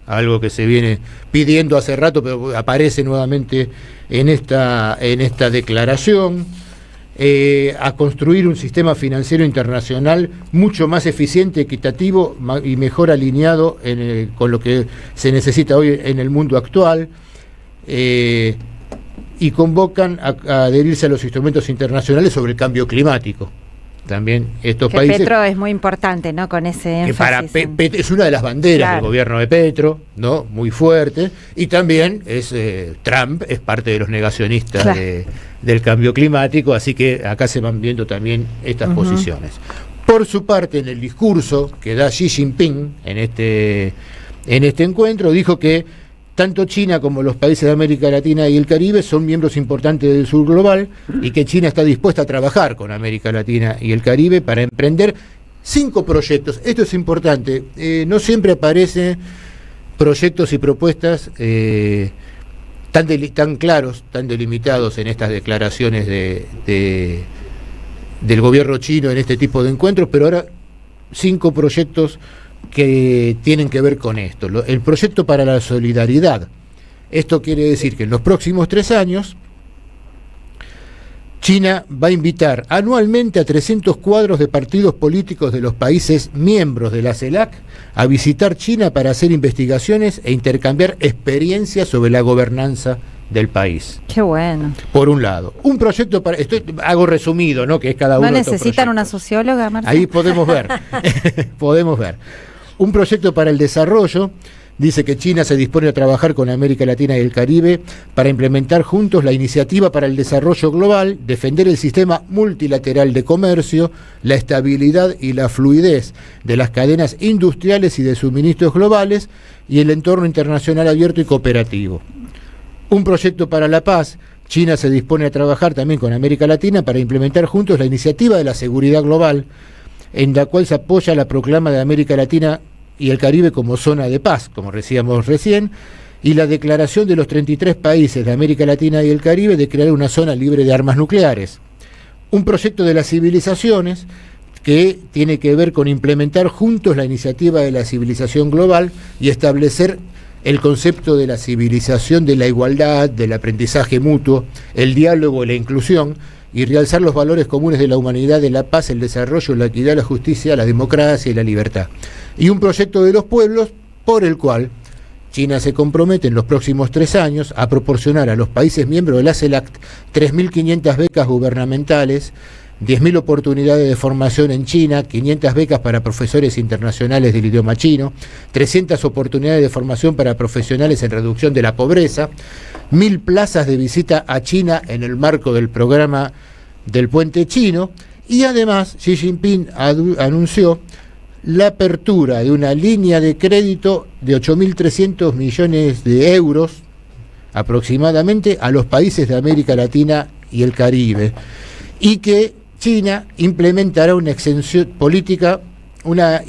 algo que se viene pidiendo hace rato, pero aparece nuevamente en esta declaración. A construir un sistema financiero internacional mucho más eficiente, equitativo y mejor alineado con lo que se necesita hoy en el mundo actual, y convocan a adherirse a los instrumentos internacionales sobre el cambio climático. También estos países... Petro es muy importante, ¿no? Con ese énfasis. Que es una de las banderas del gobierno de Petro, ¿no? Muy fuerte. Y también Trump es parte de los negacionistas del cambio climático, así que acá se van viendo también estas posiciones. Por su parte, en el discurso que da Xi Jinping en este encuentro, dijo que tanto China como los países de América Latina y el Caribe son miembros importantes del sur global y que China está dispuesta a trabajar con América Latina y el Caribe para emprender 5 proyectos. Esto es importante. No siempre aparecen proyectos y propuestas tan claros, tan delimitados en estas declaraciones del gobierno chino en este tipo de encuentros, pero ahora 5 proyectos que tienen que ver con esto. El proyecto para la solidaridad. Esto quiere decir que en los próximos 3 años China va a invitar anualmente a 300 cuadros de partidos políticos de los países miembros de la CELAC a visitar China para hacer investigaciones e intercambiar experiencias sobre la gobernanza del país. Qué bueno. Por un lado. Un proyecto para... hago resumido, ¿no? Que es cada uno de estos necesitan proyectos. Una socióloga, Marta? Ahí podemos ver. Podemos ver. Un proyecto para el desarrollo. Dice que China se dispone a trabajar con América Latina y el Caribe para implementar juntos la iniciativa para el desarrollo global, defender el sistema multilateral de comercio, la estabilidad y la fluidez de las cadenas industriales y de suministros globales y el entorno internacional abierto y cooperativo. Un proyecto para la paz. China se dispone a trabajar también con América Latina para implementar juntos la iniciativa de la seguridad global, en la cual se apoya la proclama de América Latina y el Caribe como zona de paz, como decíamos recién, y la declaración de los 33 países de América Latina y el Caribe de crear una zona libre de armas nucleares. Un proyecto de las civilizaciones que tiene que ver con implementar juntos la iniciativa de la civilización global y establecer el concepto de la civilización de la igualdad, del aprendizaje mutuo, el diálogo y la inclusión, y realzar los valores comunes de la humanidad, de la paz, el desarrollo, la equidad, la justicia, la democracia y la libertad. Y un proyecto de los pueblos por el cual China se compromete en los próximos 3 años a proporcionar a los países miembros de la CELAC 3.500 becas gubernamentales, 10.000 oportunidades de formación en China, 500 becas para profesores internacionales del idioma chino, 300 oportunidades de formación para profesionales en reducción de la pobreza, 1.000 plazas de visita a China en el marco del programa del puente chino, y además Xi Jinping anunció la apertura de una línea de crédito de 8.300 millones de euros aproximadamente a los países de América Latina y el Caribe, y que China implementará una exención política, una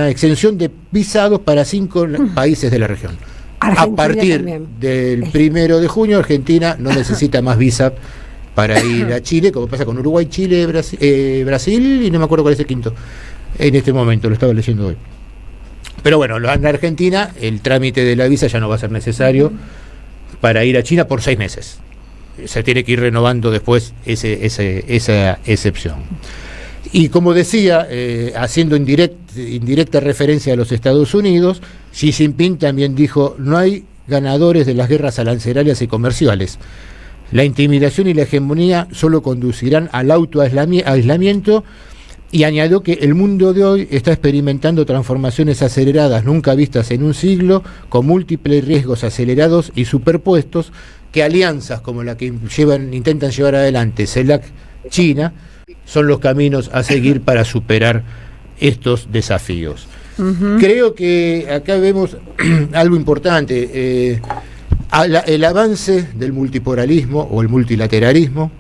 exención de visados para 5 países de la región. Argentina, a partir también. Del 1 de junio, Argentina no necesita más visa para ir a Chile, como pasa con Uruguay, Chile, Brasil, y no me acuerdo cuál es el quinto. En este momento, lo estaba leyendo hoy. Pero bueno, en Argentina el trámite de la visa ya no va a ser necesario para ir a China por 6 meses. Se tiene que ir renovando después esa excepción. Y como decía, haciendo indirecta referencia a los Estados Unidos, Xi Jinping también dijo: no hay ganadores de las guerras arancelarias y comerciales. La intimidación y la hegemonía solo conducirán al autoaislamiento. Y añadió que el mundo de hoy está experimentando transformaciones aceleradas nunca vistas en un siglo, con múltiples riesgos acelerados y superpuestos, que alianzas como la que intentan llevar adelante CELAC China son los caminos a seguir para superar estos desafíos. Creo que acá vemos algo importante, el avance del multipolarismo o el multilateralismo,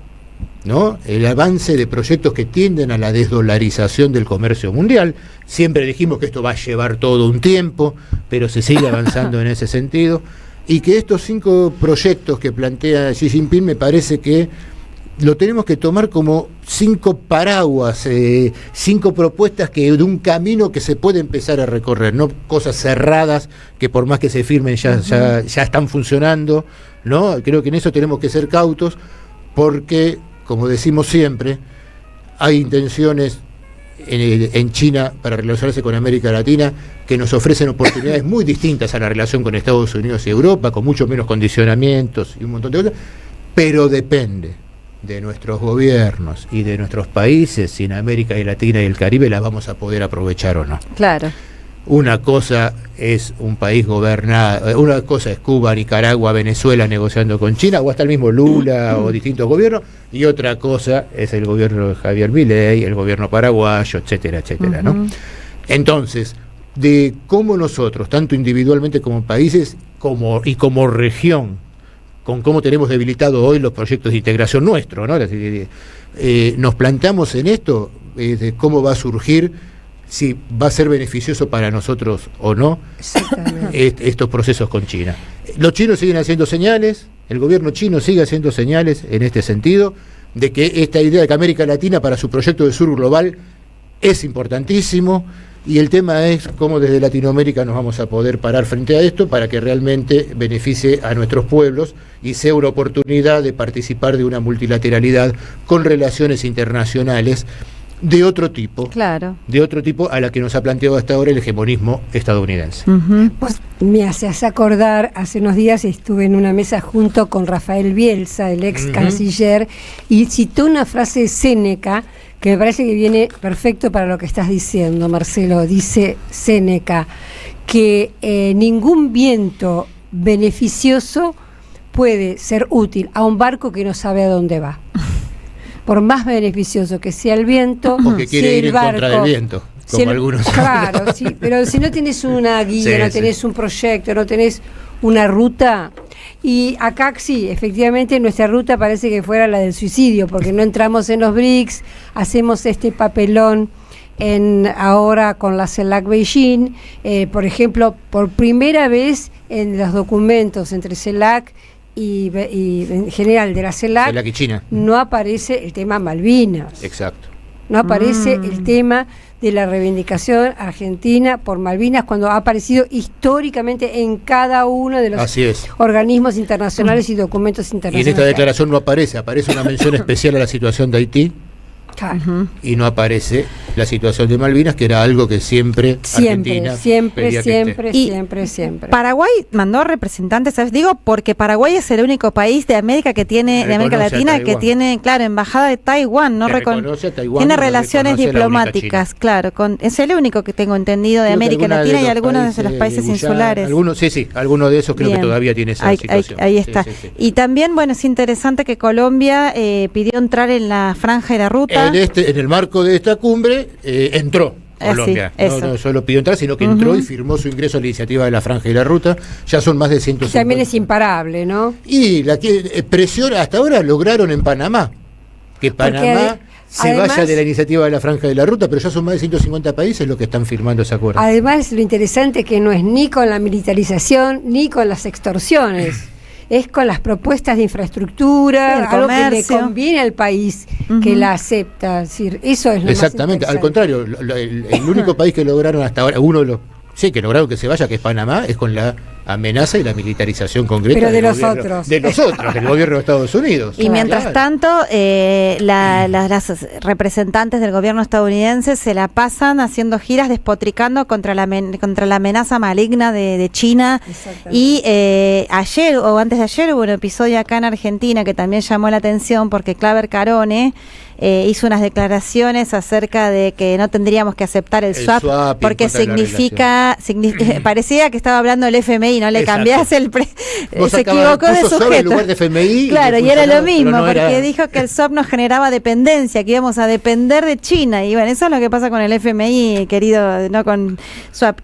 ¿no? El avance de proyectos que tienden a la desdolarización del comercio mundial. Siempre dijimos que esto va a llevar todo un tiempo, pero se sigue avanzando en ese sentido, y que estos 5 proyectos que plantea Xi Jinping me parece que lo tenemos que tomar como 5 paraguas, 5 propuestas de un camino que se puede empezar a recorrer, no cosas cerradas que por más que se firmen ya están funcionando, ¿no? Creo que en eso tenemos que ser cautos, porque como decimos siempre, hay intenciones en China para relacionarse con América Latina que nos ofrecen oportunidades muy distintas a la relación con Estados Unidos y Europa, con mucho menos condicionamientos y un montón de cosas, pero depende de nuestros gobiernos y de nuestros países si en América Latina y el Caribe las vamos a poder aprovechar o no. Claro. Una cosa es un país gobernado, una cosa es Cuba, Nicaragua, Venezuela negociando con China, o hasta el mismo Lula o distintos gobiernos, y otra cosa es el gobierno de Javier Milei, el gobierno paraguayo, etcétera, etcétera, ¿no? Entonces, de cómo nosotros, tanto individualmente como países, como región, con cómo tenemos debilitado hoy los proyectos de integración nuestro, ¿no? Nos plantamos en esto, de cómo va a surgir, si va a ser beneficioso para nosotros o no estos procesos con China. Los chinos siguen haciendo señales, el gobierno chino sigue haciendo señales en este sentido, de que esta idea de que América Latina para su proyecto de sur global es importantísimo, y el tema es cómo desde Latinoamérica nos vamos a poder parar frente a esto para que realmente beneficie a nuestros pueblos y sea una oportunidad de participar de una multilateralidad con relaciones internacionales de otro tipo, de otro tipo a la que nos ha planteado hasta ahora el hegemonismo estadounidense. Pues me haces acordar, hace unos días estuve en una mesa junto con Rafael Bielsa, el ex canciller, y citó una frase de Séneca que me parece que viene perfecto para lo que estás diciendo, Marcelo. Dice Séneca que ningún viento beneficioso puede ser útil a un barco que no sabe a dónde va. Por más beneficioso que sea el viento, porque quiere ir en contra del viento, como algunos. Claro, sí, pero si no tenés una guía, no tenés un proyecto, no tenés una ruta. Y acá sí, efectivamente nuestra ruta parece que fuera la del suicidio, porque no entramos en los BRICS, hacemos este papelón ahora con la CELAC Beijing, por ejemplo, por primera vez en los documentos entre CELAC y en general de la CELAC y China no aparece el tema Malvinas. Exacto. No aparece el tema de la reivindicación argentina por Malvinas, cuando ha aparecido históricamente en cada uno de los organismos internacionales y documentos internacionales. Y en esta declaración no aparece una mención especial a la situación de Haití, y no aparece la situación de Malvinas, que era algo que siempre Argentina siempre. Paraguay mandó representantes, ¿sabes? Digo, porque Paraguay es el único país de América que tiene, de América Latina, que tiene, claro, embajada de Taiwán, no reconoce a Taiwán, tiene relaciones diplomáticas, claro, es el único que tengo entendido de América Latina y algunos de los países insulares. Algunos de esos creo que todavía tiene esa situación. Ahí está. Sí. Y también, bueno, es interesante que Colombia pidió entrar en la franja de la ruta. En el marco de esta cumbre entró Colombia. No solo pidió entrar, sino que entró y firmó su ingreso a la iniciativa de la franja y la ruta. Ya son más de 150. También es imparable, ¿no? Y la presión hasta ahora lograron en Panamá. Que Panamá vaya de la iniciativa de la franja de la ruta, pero ya son más de 150 países los que están firmando ese acuerdo. Además, lo interesante es que no es ni con la militarización ni con las extorsiones. Es con las propuestas de infraestructura, algo que le conviene al país que la acepta. Es decir, eso es lo exactamente, más al contrario, el único país que lograron hasta ahora, uno de los que lograron que se vaya, que es Panamá, es con la amenaza y la militarización concreta. Pero de los otros. De los otros, del gobierno de Estados Unidos. Y mientras tanto, las representantes del gobierno estadounidense se la pasan haciendo giras despotricando contra la amenaza maligna de China. Y ayer o antes de ayer hubo un episodio acá en Argentina que también llamó la atención porque Claver Carone hizo unas declaraciones acerca de que no tendríamos que aceptar el swap porque parecía que estaba hablando el FMI, no le cambiás se equivocó de sujeto en lugar de FMI, claro, y era lo mismo porque dijo que el swap nos generaba dependencia, que íbamos a depender de China, y bueno, eso es lo que pasa con el FMI, querido, no con swap,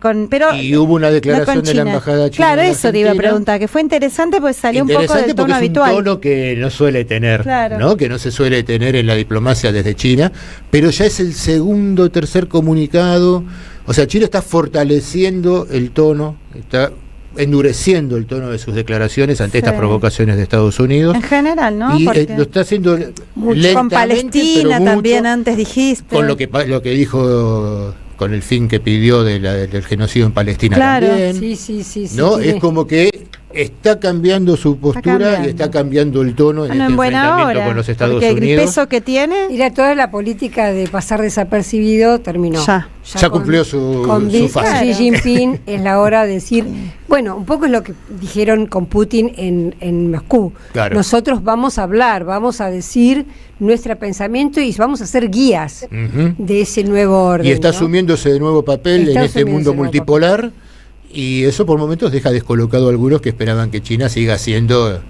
y hubo una declaración de la embajada china. Claro, eso te iba a preguntar, que fue interesante porque salió un poco del tono habitual. Es un tono que no suele tener, ¿no? Que no se suele tener en la diplomacia desde China, pero ya es el segundo o tercer comunicado. O sea, China está fortaleciendo el tono, está endureciendo el tono de sus declaraciones ante estas provocaciones de Estados Unidos. En general, ¿no? Y lo está haciendo lentamente, con Palestina pero también antes dijiste. Con lo que dijo, con el fin que pidió del genocidio en Palestina también. Sí, ¿no? Es como que está cambiando su postura y está cambiando el tono en este enfrentamiento con los Estados Unidos. El peso que tiene. Mira, toda la política de pasar desapercibido terminó. Ya cumplió su fase. Xi Jinping es la hora de decir, bueno, un poco es lo que dijeron con Putin en Moscú. Claro. Nosotros vamos a hablar, vamos a decir nuestro pensamiento y vamos a ser guías de ese nuevo orden. Y está asumiéndose de nuevo papel en este mundo multipolar. Y eso por momentos deja descolocado a algunos que esperaban que China siga siendo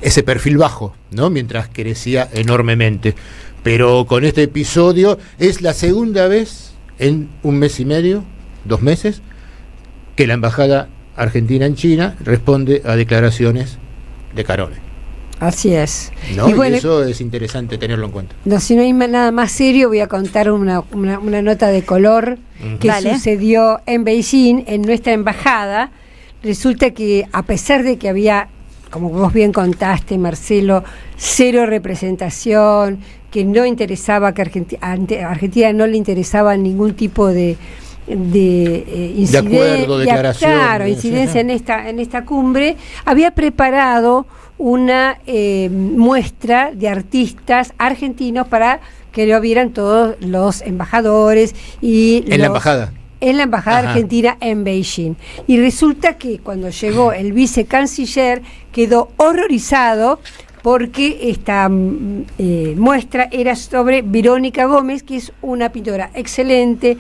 ese perfil bajo, ¿no? Mientras crecía enormemente. Pero con este episodio es la segunda vez en 1 mes y medio, 2 meses, que la embajada argentina en China responde a declaraciones de Carone. Así es. ¿No? Y eso es interesante tenerlo en cuenta. No, si no hay nada más serio, voy a contar una nota de color que sucedió en Beijing, en nuestra embajada. Resulta que a pesar de que había, como vos bien contaste, Marcelo, 0 representación, que no interesaba, que a Argentina no le interesaba ningún tipo de incidencia en esta cumbre, había preparado una muestra de artistas argentinos para que lo vieran todos los embajadores y en la embajada argentina en Beijing. Y resulta que cuando llegó el vicecanciller quedó horrorizado porque esta muestra era sobre Verónica Gómez, que es una pintora excelente,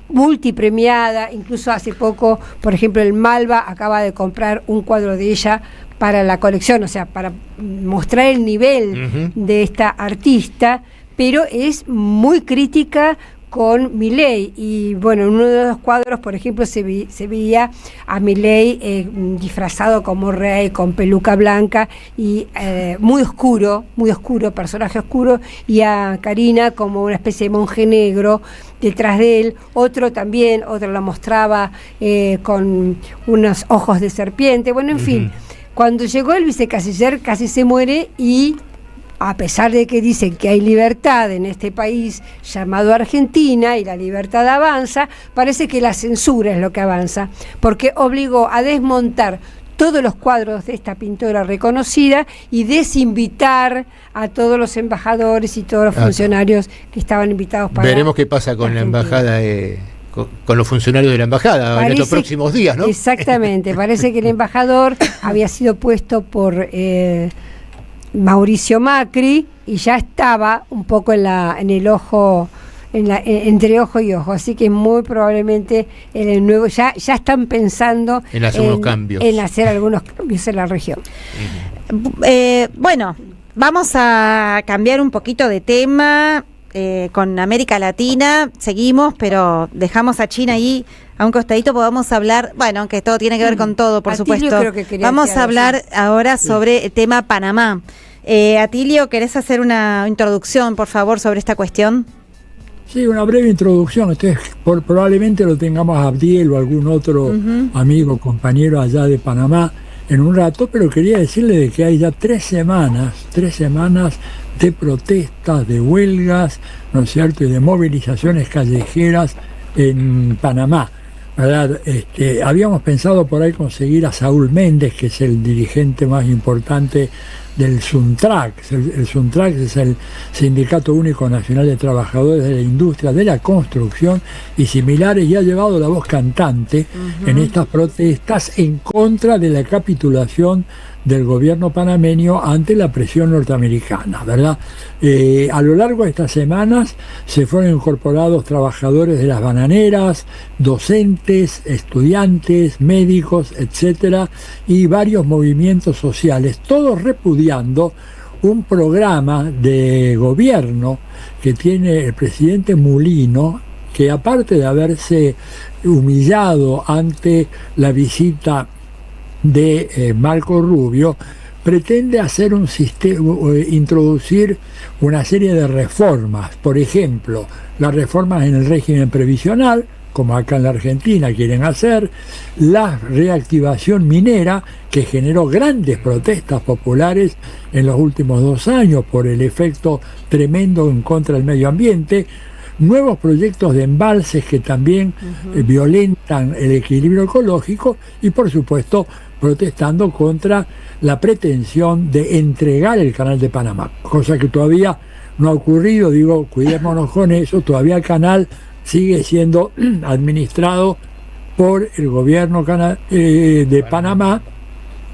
multipremiada. Incluso hace poco, por ejemplo, el Malva acaba de comprar un cuadro de ella para la colección, o sea, para mostrar el nivel de esta artista, pero es muy crítica con Milei. Y bueno, en uno de los cuadros, por ejemplo, se veía a Milei disfrazado como rey, con peluca blanca y muy oscuro, personaje oscuro, y a Karina como una especie de monje negro detrás de él. Otro la mostraba con unos ojos de serpiente. Bueno, en fin, cuando llegó el vicecanciller casi se muere, y a pesar de que dicen que hay libertad en este país llamado Argentina y la libertad avanza, parece que la censura es lo que avanza, porque obligó a desmontar todos los cuadros de esta pintora reconocida y desinvitar a todos los embajadores y todos los funcionarios que estaban invitados para... Veremos qué pasa con la embajada, con los funcionarios de la embajada en estos próximos días, ¿no? Exactamente, parece que el embajador había sido puesto por Mauricio Macri y ya estaba un poco en el ojo, entre ojo y ojo, así que muy probablemente en el nuevo ya están pensando en hacer unos cambios, en hacer algunos cambios en la región. Bueno, vamos a cambiar un poquito de tema. Con América Latina seguimos, pero dejamos a China ahí a un costadito. Podamos hablar, bueno, aunque todo tiene que ver con todo, por supuesto. Vamos a hablar ahora sobre el tema Panamá. Atilio, ¿querés hacer una introducción, por favor, sobre esta cuestión? Sí, una breve introducción. Probablemente lo tengamos a Abdiel o algún otro amigo, compañero allá de Panamá en un rato, pero quería decirle de que hay ya 3 semanas de protestas, de huelgas, ¿no es cierto?, y de movilizaciones callejeras en Panamá, ¿verdad? Habíamos pensado por ahí conseguir a Saúl Méndez, que es el dirigente más importante del SUNTRAC. El SUNTRAC es el Sindicato Único Nacional de Trabajadores de la Industria de la Construcción y similares, y ha llevado la voz cantante en estas protestas en contra de la capitulación del gobierno panameño ante la presión norteamericana, ¿verdad? A lo largo de estas semanas se fueron incorporados trabajadores de las bananeras, docentes, estudiantes, médicos, etcétera, y varios movimientos sociales, todos repudiando un programa de gobierno que tiene el presidente Mulino, que aparte de haberse humillado ante la visita de Marco Rubio, pretende hacer un sistema, introducir una serie de reformas. Por ejemplo, las reformas en el régimen previsional, como acá en la Argentina quieren hacer, la reactivación minera, que generó grandes protestas populares en los últimos 2 años por el efecto tremendo en contra del medio ambiente, nuevos proyectos de embalses que también violentan el equilibrio ecológico, y por supuesto protestando contra la pretensión de entregar el canal de Panamá, cosa que todavía no ha ocurrido. Digo, cuidémonos con eso, todavía el canal sigue siendo administrado por el gobierno de Panamá,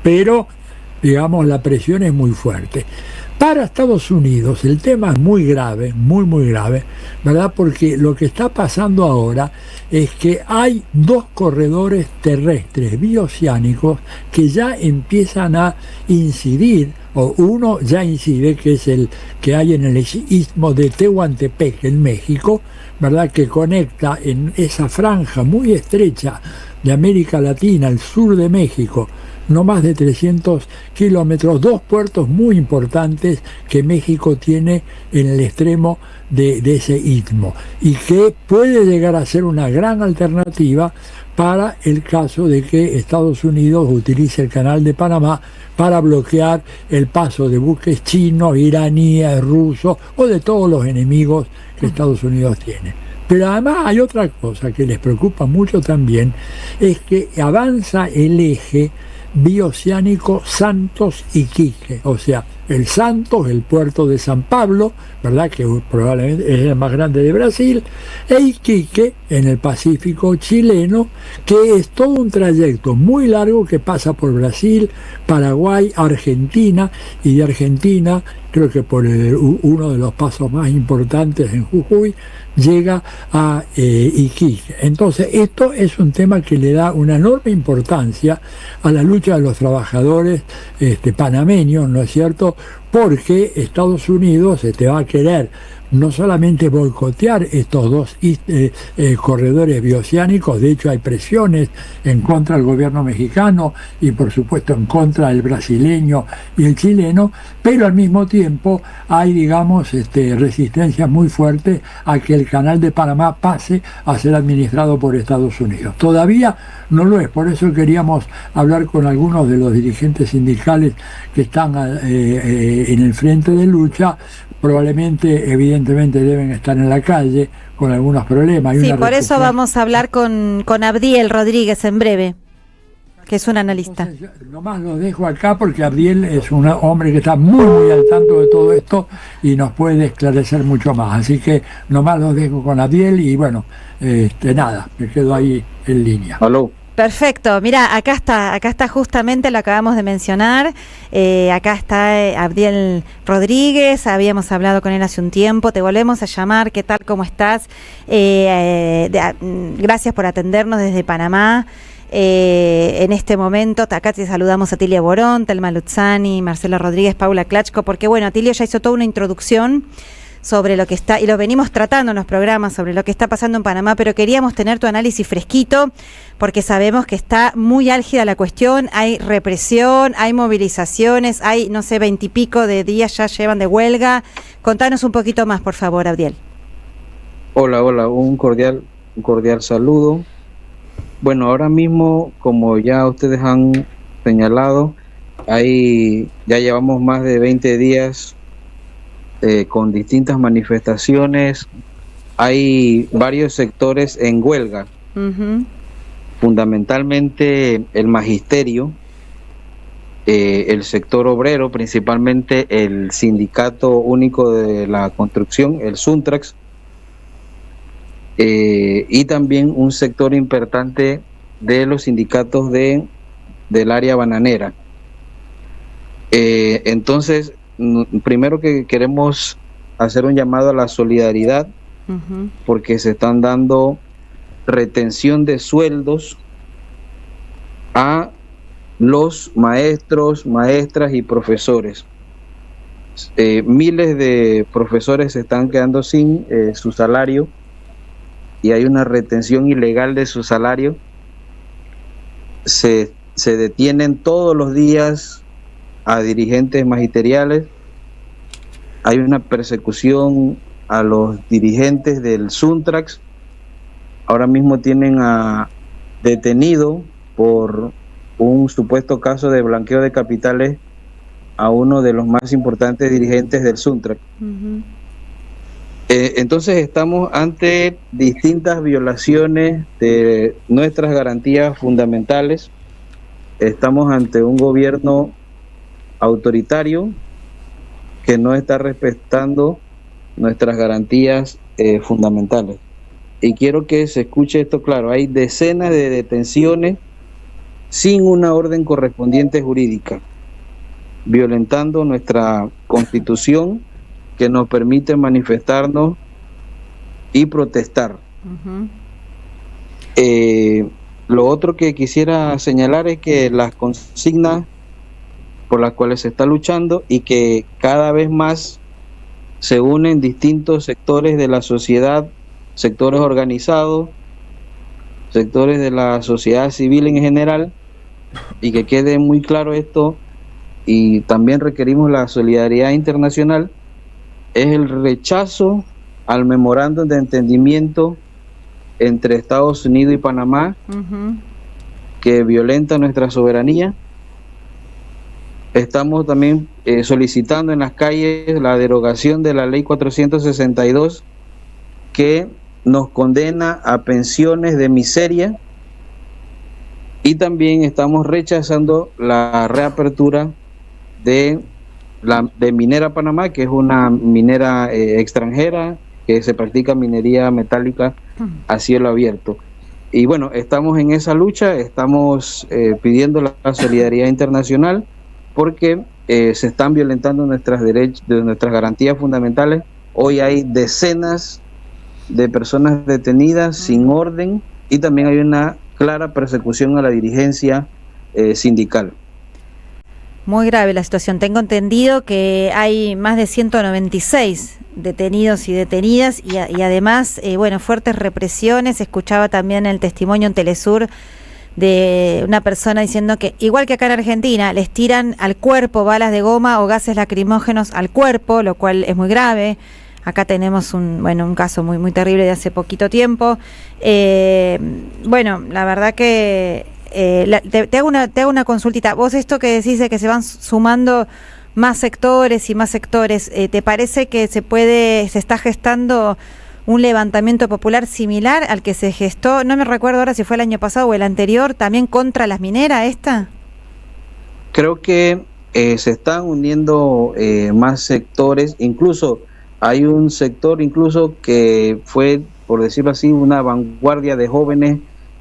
pero digamos la presión es muy fuerte. Para Estados Unidos el tema es muy grave, muy grave, ¿verdad? Porque lo que está pasando ahora es que hay 2 corredores terrestres bioceánicos que ya empiezan a incidir, o uno ya incide, que es el que hay en el istmo de Tehuantepec, en México, ¿verdad?, que conecta en esa franja muy estrecha de América Latina, el sur de México, no más de 300 kilómetros, 2 puertos muy importantes que México tiene en el extremo de ese istmo, y que puede llegar a ser una gran alternativa para el caso de que Estados Unidos utilice el canal de Panamá para bloquear el paso de buques chinos, iraníes, rusos o de todos los enemigos que Estados Unidos tiene. Pero además hay otra cosa que les preocupa mucho también, es que avanza el eje bioceánico Santos-Iquique, o sea, el Santos, el puerto de San Pablo, ¿verdad?, que probablemente es el más grande de Brasil, e Iquique en el Pacífico chileno, que es todo un trayecto muy largo que pasa por Brasil, Paraguay, Argentina, y de Argentina, creo que por uno de los pasos más importantes en Jujuy, llega a Iquique. Entonces esto es un tema que le da una enorme importancia a la lucha de los trabajadores panameños, ¿no es cierto?, porque Estados Unidos va a querer no solamente boicotear estos 2 corredores bioceánicos, de hecho hay presiones en contra del gobierno mexicano y por supuesto en contra del brasileño y el chileno, pero al mismo tiempo hay, digamos, resistencia muy fuerte a que el canal de Panamá pase a ser administrado por Estados Unidos. Todavía no lo es, por eso queríamos hablar con algunos de los dirigentes sindicales que están en el frente de lucha. Probablemente, evidentemente, deben estar en la calle con algunos problemas. Sí, por eso vamos a hablar con Abdiel Rodríguez en breve. que es un analista. Entonces, nomás lo dejo acá porque Abdiel es un hombre que está muy al tanto de todo esto y nos puede esclarecer mucho más. Así que nomás lo dejo con Abdiel y bueno, nada, me quedo ahí en línea. Aló. Perfecto, mira, acá está justamente, lo acabamos de mencionar, acá está Abdiel Rodríguez, habíamos hablado con él hace un tiempo, te volvemos a llamar, ¿qué tal, cómo estás? Gracias por atendernos desde Panamá. En este momento, acá te saludamos a Tilia Borón, Telma Luzzani, Marcelo Rodríguez, Paula Klachko, porque bueno, Tilia ya hizo toda una introducción sobre lo que está, y lo venimos tratando en los programas, sobre lo que está pasando en Panamá, pero queríamos tener tu análisis fresquito, porque sabemos que está muy álgida la cuestión, hay represión, hay movilizaciones, hay, no sé, 20 y pico de días ya llevan de huelga. Contanos un poquito más, por favor, Abdiel. Hola, un cordial saludo. Bueno, ahora mismo, como ya ustedes han señalado, ya llevamos más de 20 días con distintas manifestaciones. Hay varios sectores en huelga, fundamentalmente el magisterio, el sector obrero, principalmente el Sindicato Único de la Construcción, el SUNTRAX, y también un sector importante de los sindicatos del área bananera. Entonces, primero que queremos hacer un llamado a la solidaridad, porque se están dando retención de sueldos a los maestros, maestras y profesores. Miles de profesores se están quedando sin su salario y hay una retención ilegal de su salario. Se detienen todos los días a dirigentes magisteriales, hay una persecución a los dirigentes del SUNTRAX. Ahora mismo tienen detenido por un supuesto caso de blanqueo de capitales a uno de los más importantes dirigentes del SUNTRAX. Entonces estamos ante distintas violaciones de nuestras garantías fundamentales. Estamos ante un gobierno autoritario que no está respetando nuestras garantías fundamentales. Y quiero que se escuche esto claro: hay decenas de detenciones sin una orden correspondiente jurídica, violentando nuestra Constitución, que nos permite manifestarnos y protestar. Lo otro que quisiera señalar es que las consignas por las cuales se está luchando y que cada vez más se unen distintos sectores de la sociedad, sectores organizados, sectores de la sociedad civil en general, y que quede muy claro esto, y también requerimos la solidaridad internacional, es el rechazo al memorándum de entendimiento entre Estados Unidos y Panamá, que violenta nuestra soberanía. Estamos también solicitando en las calles la derogación de la ley 462, que nos condena a pensiones de miseria, y también estamos rechazando la reapertura de Minera Panamá, que es una minera extranjera que se practica minería metálica a cielo abierto. Y bueno, estamos en esa lucha, estamos pidiendo la solidaridad internacional, porque se están violentando nuestras garantías fundamentales. Hoy hay decenas de personas detenidas sin orden, y también hay una clara persecución a la dirigencia sindical. Muy grave la situación. Tengo entendido que hay más de 196 detenidos y detenidas, y además, fuertes represiones. Escuchaba también el testimonio en Telesur de una persona diciendo que, igual que acá en Argentina, les tiran al cuerpo balas de goma o gases lacrimógenos al cuerpo, lo cual es muy grave. Acá tenemos un caso muy, muy terrible de hace poquito tiempo. La verdad que te hago una consultita. Vos, esto que decís de que se van sumando más sectores y más sectores, ¿te parece que se está gestando un levantamiento popular similar al que se gestó, no me recuerdo ahora si fue el año pasado o el anterior, también contra las mineras esta? Creo que se están uniendo más sectores, incluso hay un sector incluso que fue, por decirlo así, una vanguardia de jóvenes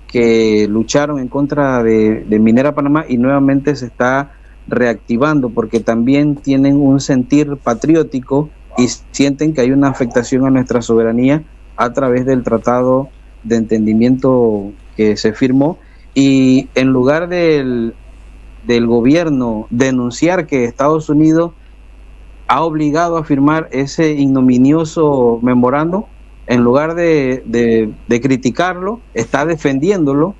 que lucharon en contra de Minera Panamá y nuevamente se está reactivando porque también tienen un sentir patriótico y sienten que hay una afectación a nuestra soberanía a través del tratado de entendimiento que se firmó, y en lugar del gobierno denunciar que Estados Unidos ha obligado a firmar ese ignominioso memorando, en lugar de criticarlo, está defendiéndolo,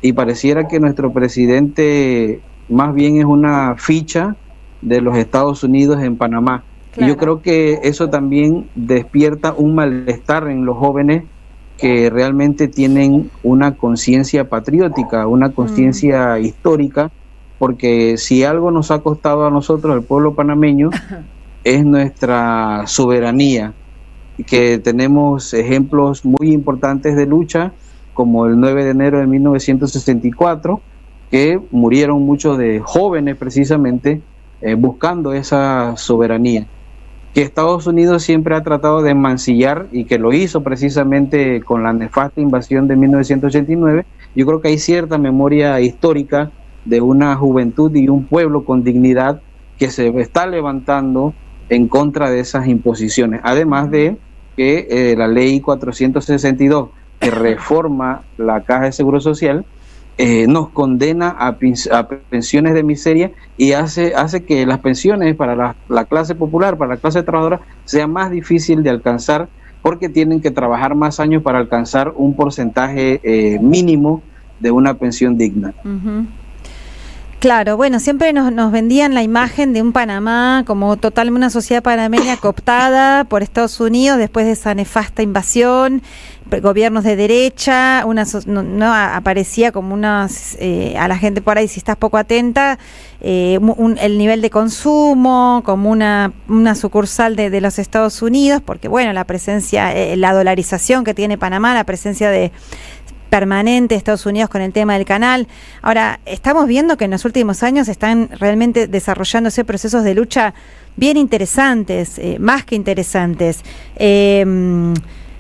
y pareciera que nuestro presidente más bien es una ficha de los Estados Unidos en Panamá. Claro. Y yo creo que eso también despierta un malestar en los jóvenes que realmente tienen una conciencia patriótica, una conciencia histórica, porque si algo nos ha costado a nosotros, el pueblo panameño, es nuestra soberanía, que tenemos ejemplos muy importantes de lucha, como el 9 de enero de 1964, que murieron muchos de jóvenes precisamente buscando esa soberanía, que Estados Unidos siempre ha tratado de mancillar y que lo hizo precisamente con la nefasta invasión de 1989. Yo creo que hay cierta memoria histórica de una juventud y un pueblo con dignidad que se está levantando en contra de esas imposiciones, además de que la ley 462 que reforma la Caja de Seguro Social nos condena a pensiones de miseria y hace que las pensiones para la clase popular, para la clase trabajadora, sea más difícil de alcanzar, porque tienen que trabajar más años para alcanzar un porcentaje mínimo de una pensión digna. Uh-huh. Claro, bueno, siempre nos vendían la imagen de un Panamá como totalmente una sociedad panameña cooptada por Estados Unidos después de esa nefasta invasión, gobiernos de derecha, no aparecía como unas, a la gente por ahí, si estás poco atenta, el nivel de consumo, como una sucursal de los Estados Unidos, porque bueno, la presencia, la dolarización que tiene Panamá, la presencia permanente de Estados Unidos con el tema del canal. Ahora, estamos viendo que en los últimos años están realmente desarrollándose procesos de lucha bien interesantes, más que interesantes.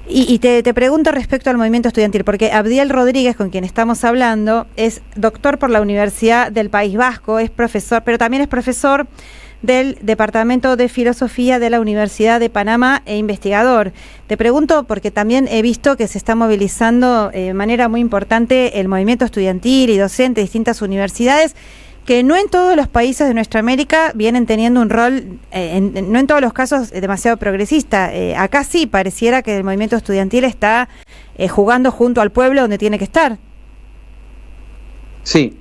Y te pregunto respecto al movimiento estudiantil, porque Abdiel Rodríguez, con quien estamos hablando, es doctor por la Universidad del País Vasco, es profesor, pero también es profesor del Departamento de Filosofía de la Universidad de Panamá e investigador. Te pregunto porque también he visto que se está movilizando de manera muy importante el movimiento estudiantil y docente de distintas universidades, que no en todos los países de nuestra América vienen teniendo un rol, no en todos los casos demasiado progresista. Acá sí, pareciera que el movimiento estudiantil está jugando junto al pueblo donde tiene que estar. Sí.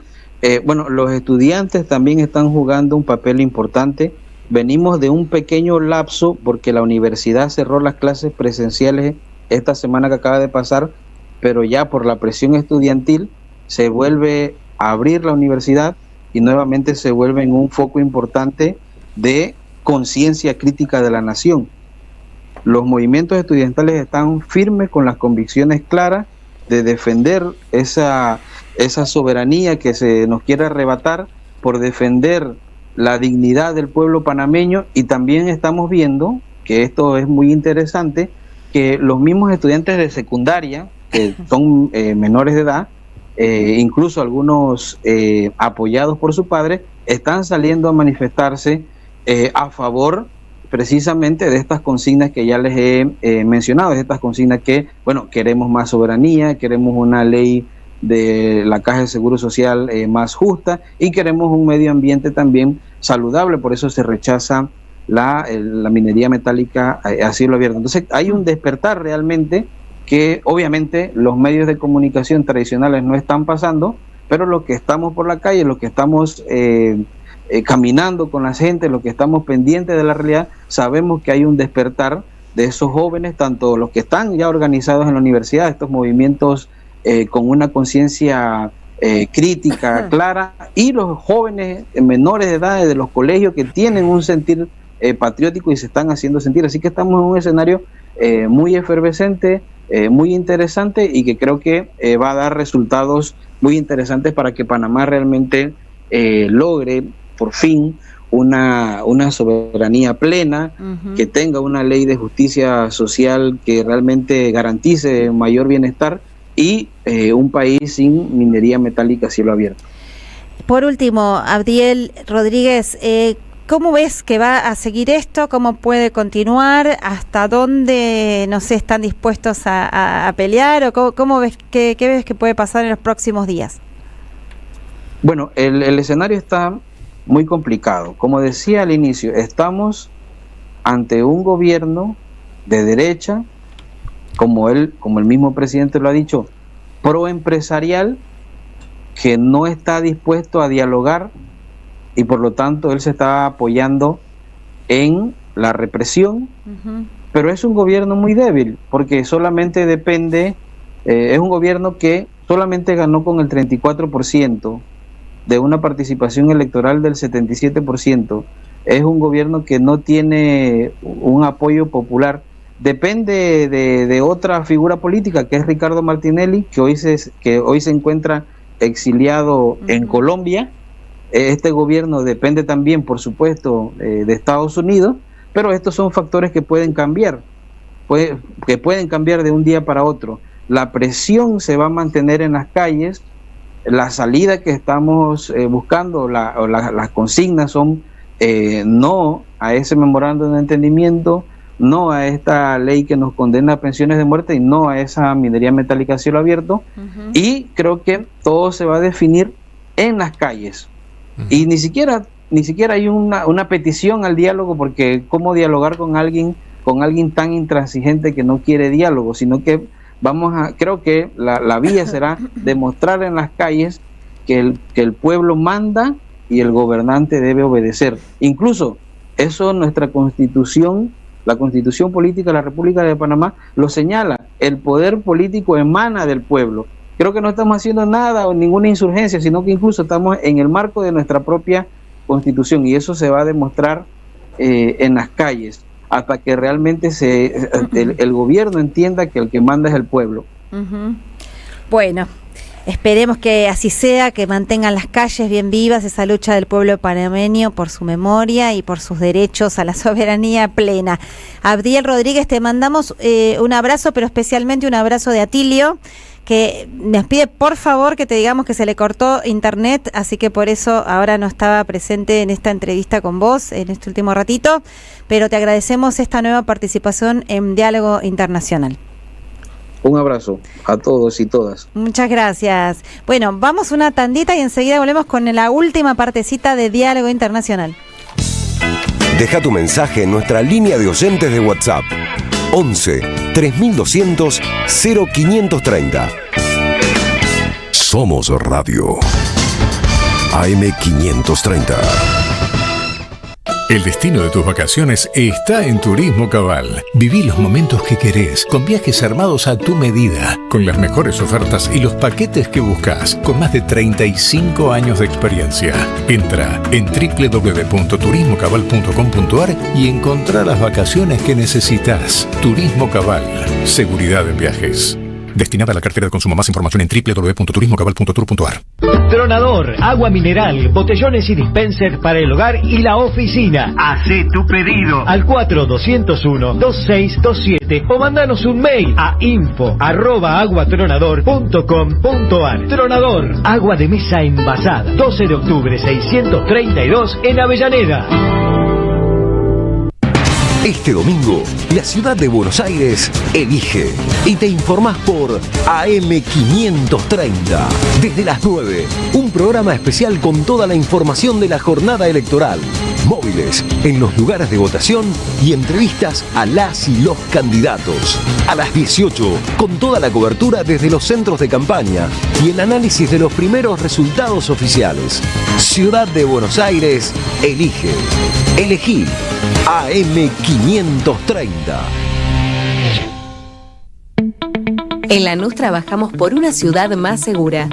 Bueno, los estudiantes también están jugando un papel importante. Venimos de un pequeño lapso porque la universidad cerró las clases presenciales esta semana que acaba de pasar, pero ya por la presión estudiantil se vuelve a abrir la universidad y nuevamente se vuelve en un foco importante de conciencia crítica de la nación. Los movimientos estudiantales están firmes con las convicciones claras de defender esa soberanía que se nos quiere arrebatar, por defender la dignidad del pueblo panameño, y también estamos viendo, que esto es muy interesante, que los mismos estudiantes de secundaria, que son menores de edad, incluso algunos apoyados por su padre, están saliendo a manifestarse a favor precisamente de estas consignas que ya les he mencionado, de estas consignas que, bueno, queremos más soberanía, queremos una ley de la Caja de Seguro Social más justa y queremos un medio ambiente también saludable, por eso se rechaza la minería metálica a cielo abierto. Entonces hay un despertar realmente que obviamente los medios de comunicación tradicionales no están pasando, pero los que estamos por la calle, los que estamos caminando con la gente, los que estamos pendientes de la realidad, sabemos que hay un despertar de esos jóvenes, tanto los que están ya organizados en la universidad, estos movimientos con una conciencia crítica clara, y los jóvenes menores de edad de los colegios que tienen un sentir patriótico y se están haciendo sentir. Así que estamos en un escenario muy efervescente, muy interesante y que creo que va a dar resultados muy interesantes para que Panamá realmente logre por fin una soberanía plena, que tenga una ley de justicia social que realmente garantice mayor bienestar y un país sin minería metálica a cielo abierto. Por último, Abdiel Rodríguez, ¿cómo ves que va a seguir esto? ¿Cómo puede continuar? ¿Hasta dónde, no sé, están dispuestos a pelear? ¿O cómo ves, qué ves que puede pasar en los próximos días? Bueno, el escenario está muy complicado. Como decía al inicio, estamos ante un gobierno de derecha, como el mismo presidente lo ha dicho, proempresarial, que no está dispuesto a dialogar y por lo tanto él se está apoyando en la represión, pero es un gobierno muy débil porque solamente depende, es un gobierno que solamente ganó con el 34% de una participación electoral del 77%, es un gobierno que no tiene un apoyo popular, depende de otra figura política que es Ricardo Martinelli, que hoy se encuentra exiliado en Colombia. Este gobierno depende también, por supuesto, de Estados Unidos, pero estos son factores que pueden cambiar, que pueden cambiar de un día para otro. La presión se va a mantener en las calles, la salida que estamos buscando, las consignas son no a ese memorándum de entendimiento, no a esta ley que nos condena a pensiones de muerte y no a esa minería metálica a cielo abierto. Y creo que todo se va a definir en las calles. Y ni siquiera hay una petición al diálogo, porque cómo dialogar con alguien tan intransigente que no quiere diálogo, sino que creo que la vía será demostrar en las calles que el pueblo manda y el gobernante debe obedecer. Incluso eso nuestra Constitución, la Constitución Política de la República de Panamá lo señala, el poder político emana del pueblo. Creo que no estamos haciendo nada o ninguna insurgencia, sino que incluso estamos en el marco de nuestra propia Constitución y eso se va a demostrar en las calles hasta que realmente el gobierno entienda que el que manda es el pueblo. Bueno, esperemos que así sea, que mantengan las calles bien vivas, esa lucha del pueblo panameño por su memoria y por sus derechos a la soberanía plena. Abdiel Rodríguez, te mandamos un abrazo, pero especialmente un abrazo de Atilio, que nos pide por favor que te digamos que se le cortó internet, así que por eso ahora no estaba presente en esta entrevista con vos en este último ratito, pero te agradecemos esta nueva participación en Diálogo Internacional. Un abrazo a todos y todas. Muchas gracias. Bueno, vamos una tandita y enseguida volvemos con la última partecita de Diálogo Internacional. Deja tu mensaje en nuestra línea de oyentes de WhatsApp 11 3200 0530. Somos Radio AM 530. El destino de tus vacaciones está en Turismo Cabal. Viví los momentos que querés, con viajes armados a tu medida, con las mejores ofertas y los paquetes que buscas, con más de 35 años de experiencia. Entra en www.turismocabal.com.ar y encontrá las vacaciones que necesitas. Turismo Cabal, seguridad en viajes. Destinada a la cartera de consumo. Más información en www.turismocabal.tour.ar. Tronador, agua mineral, botellones y dispensers para el hogar y la oficina. Hacé tu pedido al 4201-2627 o mandanos un mail a info@aguatronador.com.ar. Tronador, agua de mesa envasada. 12 de octubre 632 en Avellaneda. Este domingo, la ciudad de Buenos Aires elige y te informás por AM 530. Desde las 9, un programa especial con toda la información de la jornada electoral, móviles en los lugares de votación y entrevistas a las y los candidatos. A las 18, con toda la cobertura desde los centros de campaña y el análisis de los primeros resultados oficiales. Ciudad de Buenos Aires elige. Elegí AM 530. En Lanús trabajamos por una ciudad más segura.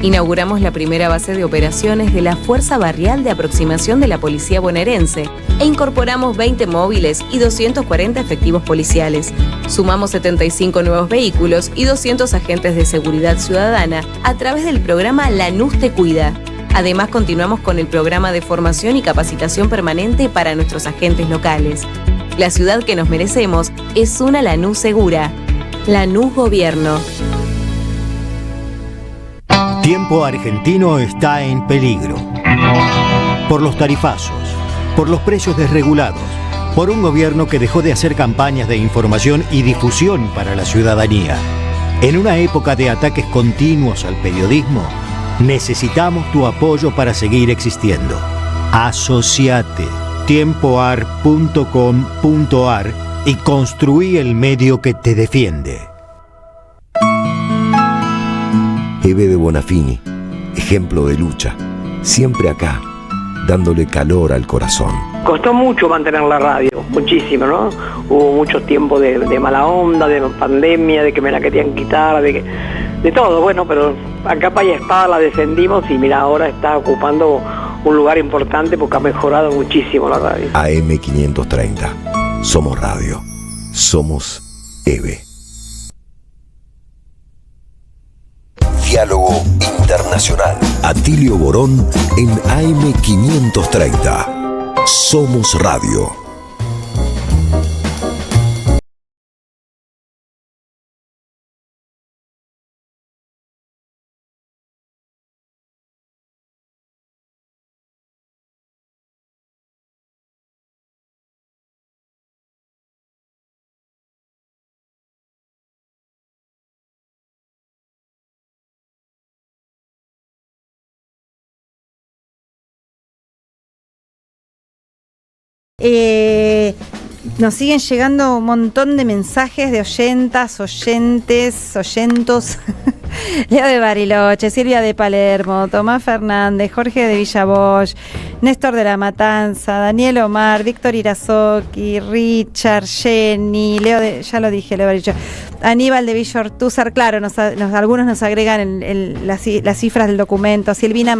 Inauguramos la primera base de operaciones de la Fuerza Barrial de Aproximación de la Policía Bonaerense e incorporamos 20 móviles y 240 efectivos policiales. Sumamos 75 nuevos vehículos y 200 agentes de seguridad ciudadana a través del programa Lanús Te Cuida. Además, continuamos con el programa de formación y capacitación permanente para nuestros agentes locales. La ciudad que nos merecemos es una Lanús segura. Lanús Gobierno. Tiempo argentino está en peligro. Por los tarifazos, por los precios desregulados, por un gobierno que dejó de hacer campañas de información y difusión para la ciudadanía. En una época de ataques continuos al periodismo, necesitamos tu apoyo para seguir existiendo. Asociate tiempoar.com.ar y construí el medio que te defiende. Eve de Bonafini, ejemplo de lucha, siempre acá, dándole calor al corazón. Costó mucho mantener la radio, muchísimo, ¿no? Hubo mucho tiempo de mala onda, de pandemia, de que me la querían quitar, de todo, bueno, pero a capa y espada la defendimos y mira, ahora está ocupando un lugar importante porque ha mejorado muchísimo la radio. AM530, somos radio, somos Eve. Diálogo Internacional. Atilio Borón en AM530. Somos Radio. Nos siguen llegando un montón de mensajes de oyentos. Leo de Bariloche, Silvia de Palermo, Tomás Fernández, Jorge de Villa Bosch, Néstor de La Matanza, Daniel Omar, Víctor Irazoki, Richard, Jenny, Leo de, ya lo dije, Leo de Bariloche, Aníbal de Villa Ortúzar, claro, algunos nos agregan las cifras del documento, Silvina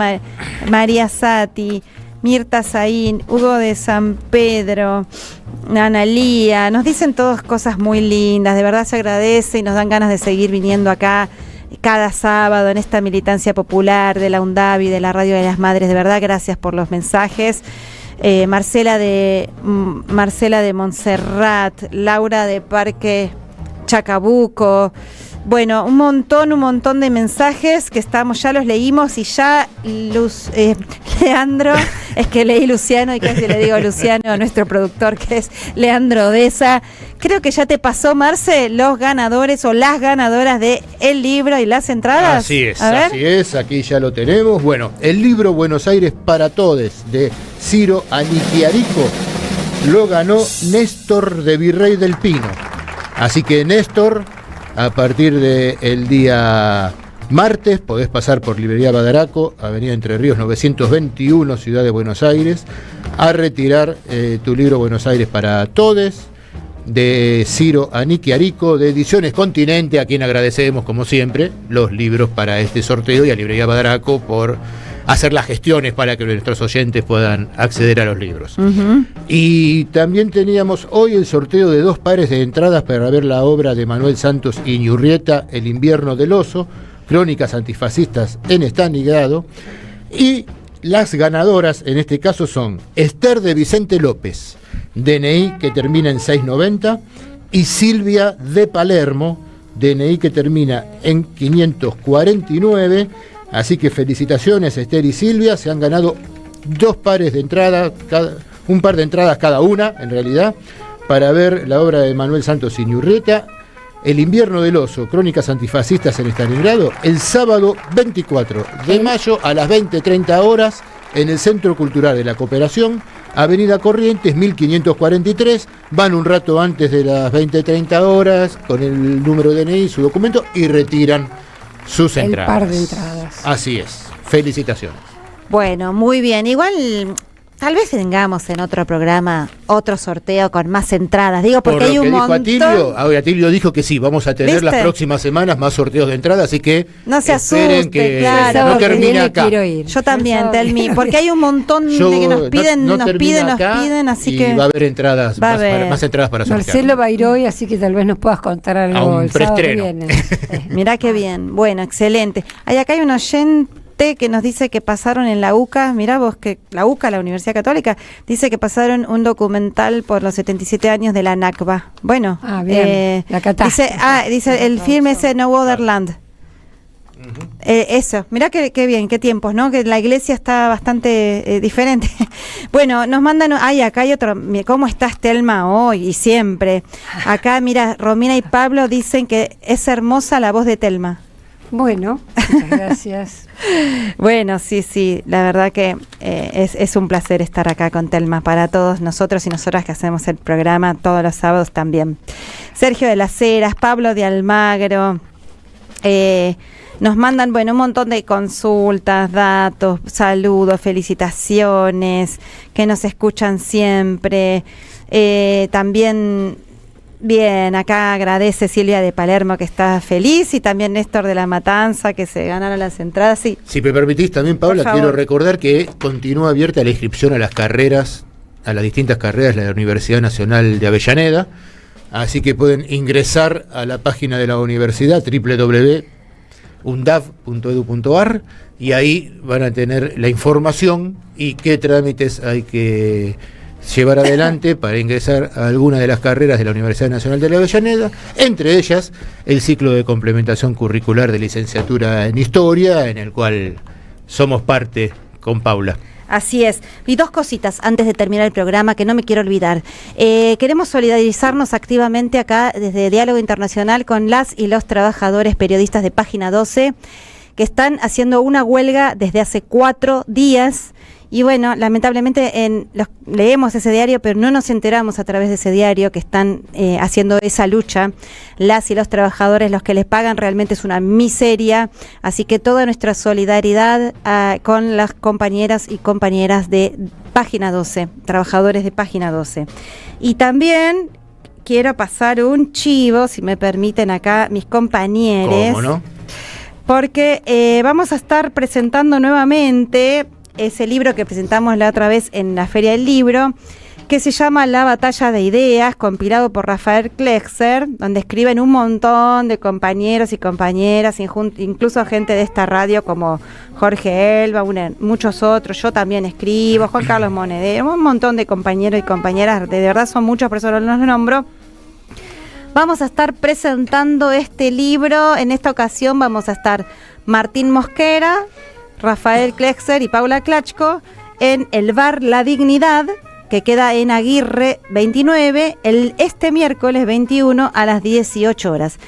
María Sati, Mirta Zain, Hugo de San Pedro, Analía, nos dicen todas cosas muy lindas, de verdad se agradece y nos dan ganas de seguir viniendo acá cada sábado en esta militancia popular de la UNDAVI, de la Radio de las Madres, de verdad gracias por los mensajes. Marcela de Montserrat, Laura de Parque Chacabuco. Bueno, un montón de mensajes que ya los leímos y ya Leandro, es que leí Luciano y casi le digo Luciano, nuestro productor que es Leandro Odesa. Creo que ya te pasó, Marce, los ganadores o las ganadoras de el libro y las entradas. Así es, aquí ya lo tenemos. Bueno, el libro Buenos Aires para Todes de Ciro Aniquiarico lo ganó Néstor de Virrey del Pino. Así que Néstor, a partir del día martes podés pasar por Librería Badaraco, Avenida Entre Ríos 921, Ciudad de Buenos Aires, a retirar tu libro Buenos Aires para Todes, de Ciro Aniquiarico, de Ediciones Continente, a quien agradecemos, como siempre, los libros para este sorteo, y a Librería Badaraco por hacer las gestiones para que nuestros oyentes puedan acceder a los libros. Uh-huh. Y también teníamos hoy el sorteo de 2 pares de entradas para ver la obra de Manuel Santos Iñurrieta, El invierno del oso, Crónicas antifascistas en Stalingrado. Y las ganadoras en este caso son Esther de Vicente López, DNI que termina en 690, y Silvia de Palermo, DNI que termina en 549. Así que felicitaciones Esther y Silvia, se han ganado 2 pares de entradas, un par de entradas cada una, en realidad, para ver la obra de Manuel Santos Iñurrieta, El invierno del oso, Crónicas antifascistas en Stalingrado, el sábado 24 de mayo a las 20:30 horas en el Centro Cultural de la Cooperación, Avenida Corrientes 1543, van un rato antes de las 20:30 horas con el número de DNI, su documento, y retiran sus entradas. El par de entradas. Así es. Felicitaciones. Bueno, muy bien. Igual Tal vez tengamos en otro programa otro sorteo con más entradas. Digo, porque Por hay lo un que dijo montón. Atilio dijo que sí, vamos a tener ¿Viste? las próximas semanas más sorteos de entrada, así que No se esperen asuste, que claro. no termine acá. Yo también, Telmi, porque hay un montón Yo- de que nos piden, no nos termina acá piden, así y que va a haber entradas, Va a más, haber. más entradas para sortear. Marcelo va a ir hoy, así que tal vez nos puedas contar A algo un el sábado que preestreno. viene. mirá qué bien. Bueno, excelente. Acá hay un oyente que nos dice que pasaron en la UCA, mirá vos que la UCA, la Universidad Católica, dice que pasaron un documental por los 77 años de la Nakba. Bueno, bien, la catástrofe. dice el film ese No Other Land. Eso, mirá qué bien, qué tiempos, ¿no? Que la iglesia está bastante diferente. Bueno, nos mandan, acá hay otro, ¿cómo estás, Telma, hoy y siempre? Acá, mira, Romina y Pablo dicen que es hermosa la voz de Telma. Bueno, muchas gracias. Bueno, sí, la verdad que es un placer estar acá con Telma para todos nosotros y nosotras que hacemos el programa todos los sábados también. Sergio de las Heras, Pablo de Almagro, nos mandan, un montón de consultas, datos, saludos, felicitaciones, que nos escuchan siempre. También... Bien, acá agradece Silvia de Palermo que está feliz y también Néstor de la Matanza que se ganaron las entradas. Sí. Si me permitís también, Paula, Por favor. quiero recordar que continúa abierta la inscripción a las carreras, a las distintas carreras de la Universidad Nacional de Avellaneda, así que pueden ingresar a la página de la universidad www.undav.edu.ar y ahí van a tener la información y qué trámites hay que llevar adelante para ingresar a alguna de las carreras de la Universidad Nacional de la Avellaneda, entre ellas el ciclo de complementación curricular de licenciatura en Historia, en el cual somos parte con Paula. Así es. Y dos cositas antes de terminar el programa que no me quiero olvidar. Queremos solidarizarnos activamente acá desde Diálogo Internacional con las y los trabajadores periodistas de Página 12 que están haciendo una huelga desde hace 4 días. Y bueno, lamentablemente leemos ese diario, pero no nos enteramos a través de ese diario que están haciendo esa lucha. Las y los trabajadores, los que les pagan realmente es una miseria. Así que toda nuestra solidaridad con las compañeras y compañeras de Página 12, trabajadores de Página 12. Y también quiero pasar un chivo, si me permiten acá, mis compañeros. ¿Cómo no? Porque vamos a estar presentando nuevamente ese libro que presentamos la otra vez en la Feria del Libro, que se llama La Batalla de Ideas, compilado por Rafael Klexer, donde escriben un montón de compañeros y compañeras, incluso gente de esta radio como Jorge Elba, muchos otros. Yo también escribo, Juan Carlos Monedero, un montón de compañeros y compañeras, de verdad son muchos, por eso no los nombro. Vamos a estar presentando este libro. En esta ocasión vamos a estar Martín Mosquera, Rafael Klexer y Paula Klachko en el bar La Dignidad, que queda en Aguirre 29, este miércoles 21 a las 18 horas.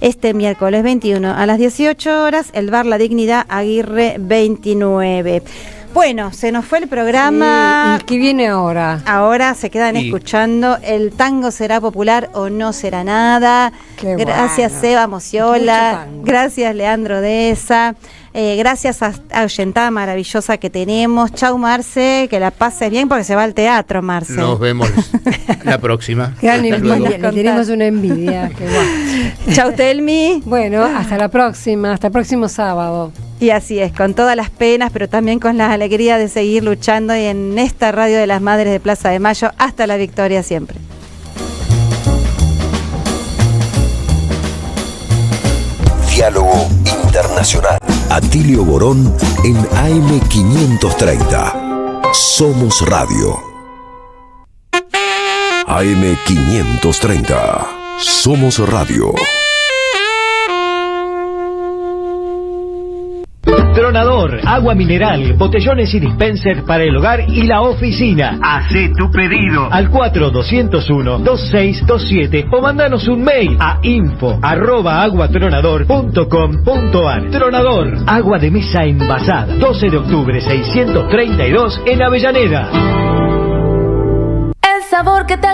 Este miércoles 21 a las 18 horas, el bar La Dignidad, Aguirre 29. Bueno, se nos fue el programa. Sí, ¿y qué viene ahora? Ahora se quedan escuchando El tango será popular o no será nada. Qué Gracias, bueno. Seba Mociola. Mucho tango. Gracias, Leandro Deza. Gracias a Oyentada maravillosa que tenemos. Chau, Marce, que la pases bien porque se va al teatro, Marce. Nos vemos la próxima. Gran Hasta luego. envidia, le tenemos una envidia. Qué guay. Chau, Telmi. Bueno, hasta la próxima, hasta el próximo sábado. Y así es, con todas las penas, pero también con la alegría de seguir luchando y en esta radio de las Madres de Plaza de Mayo, hasta la victoria siempre. Diálogo Internacional. Atilio Borón en AM530. Somos Radio. AM530. Somos Radio. Tronador, agua mineral, botellones y dispensers para el hogar y la oficina. Hacé tu pedido al 4201-2627 o mandanos un mail a info@aguatronador.com.ar. Tronador, agua de mesa envasada. 12 de octubre 632 en Avellaneda. El sabor que te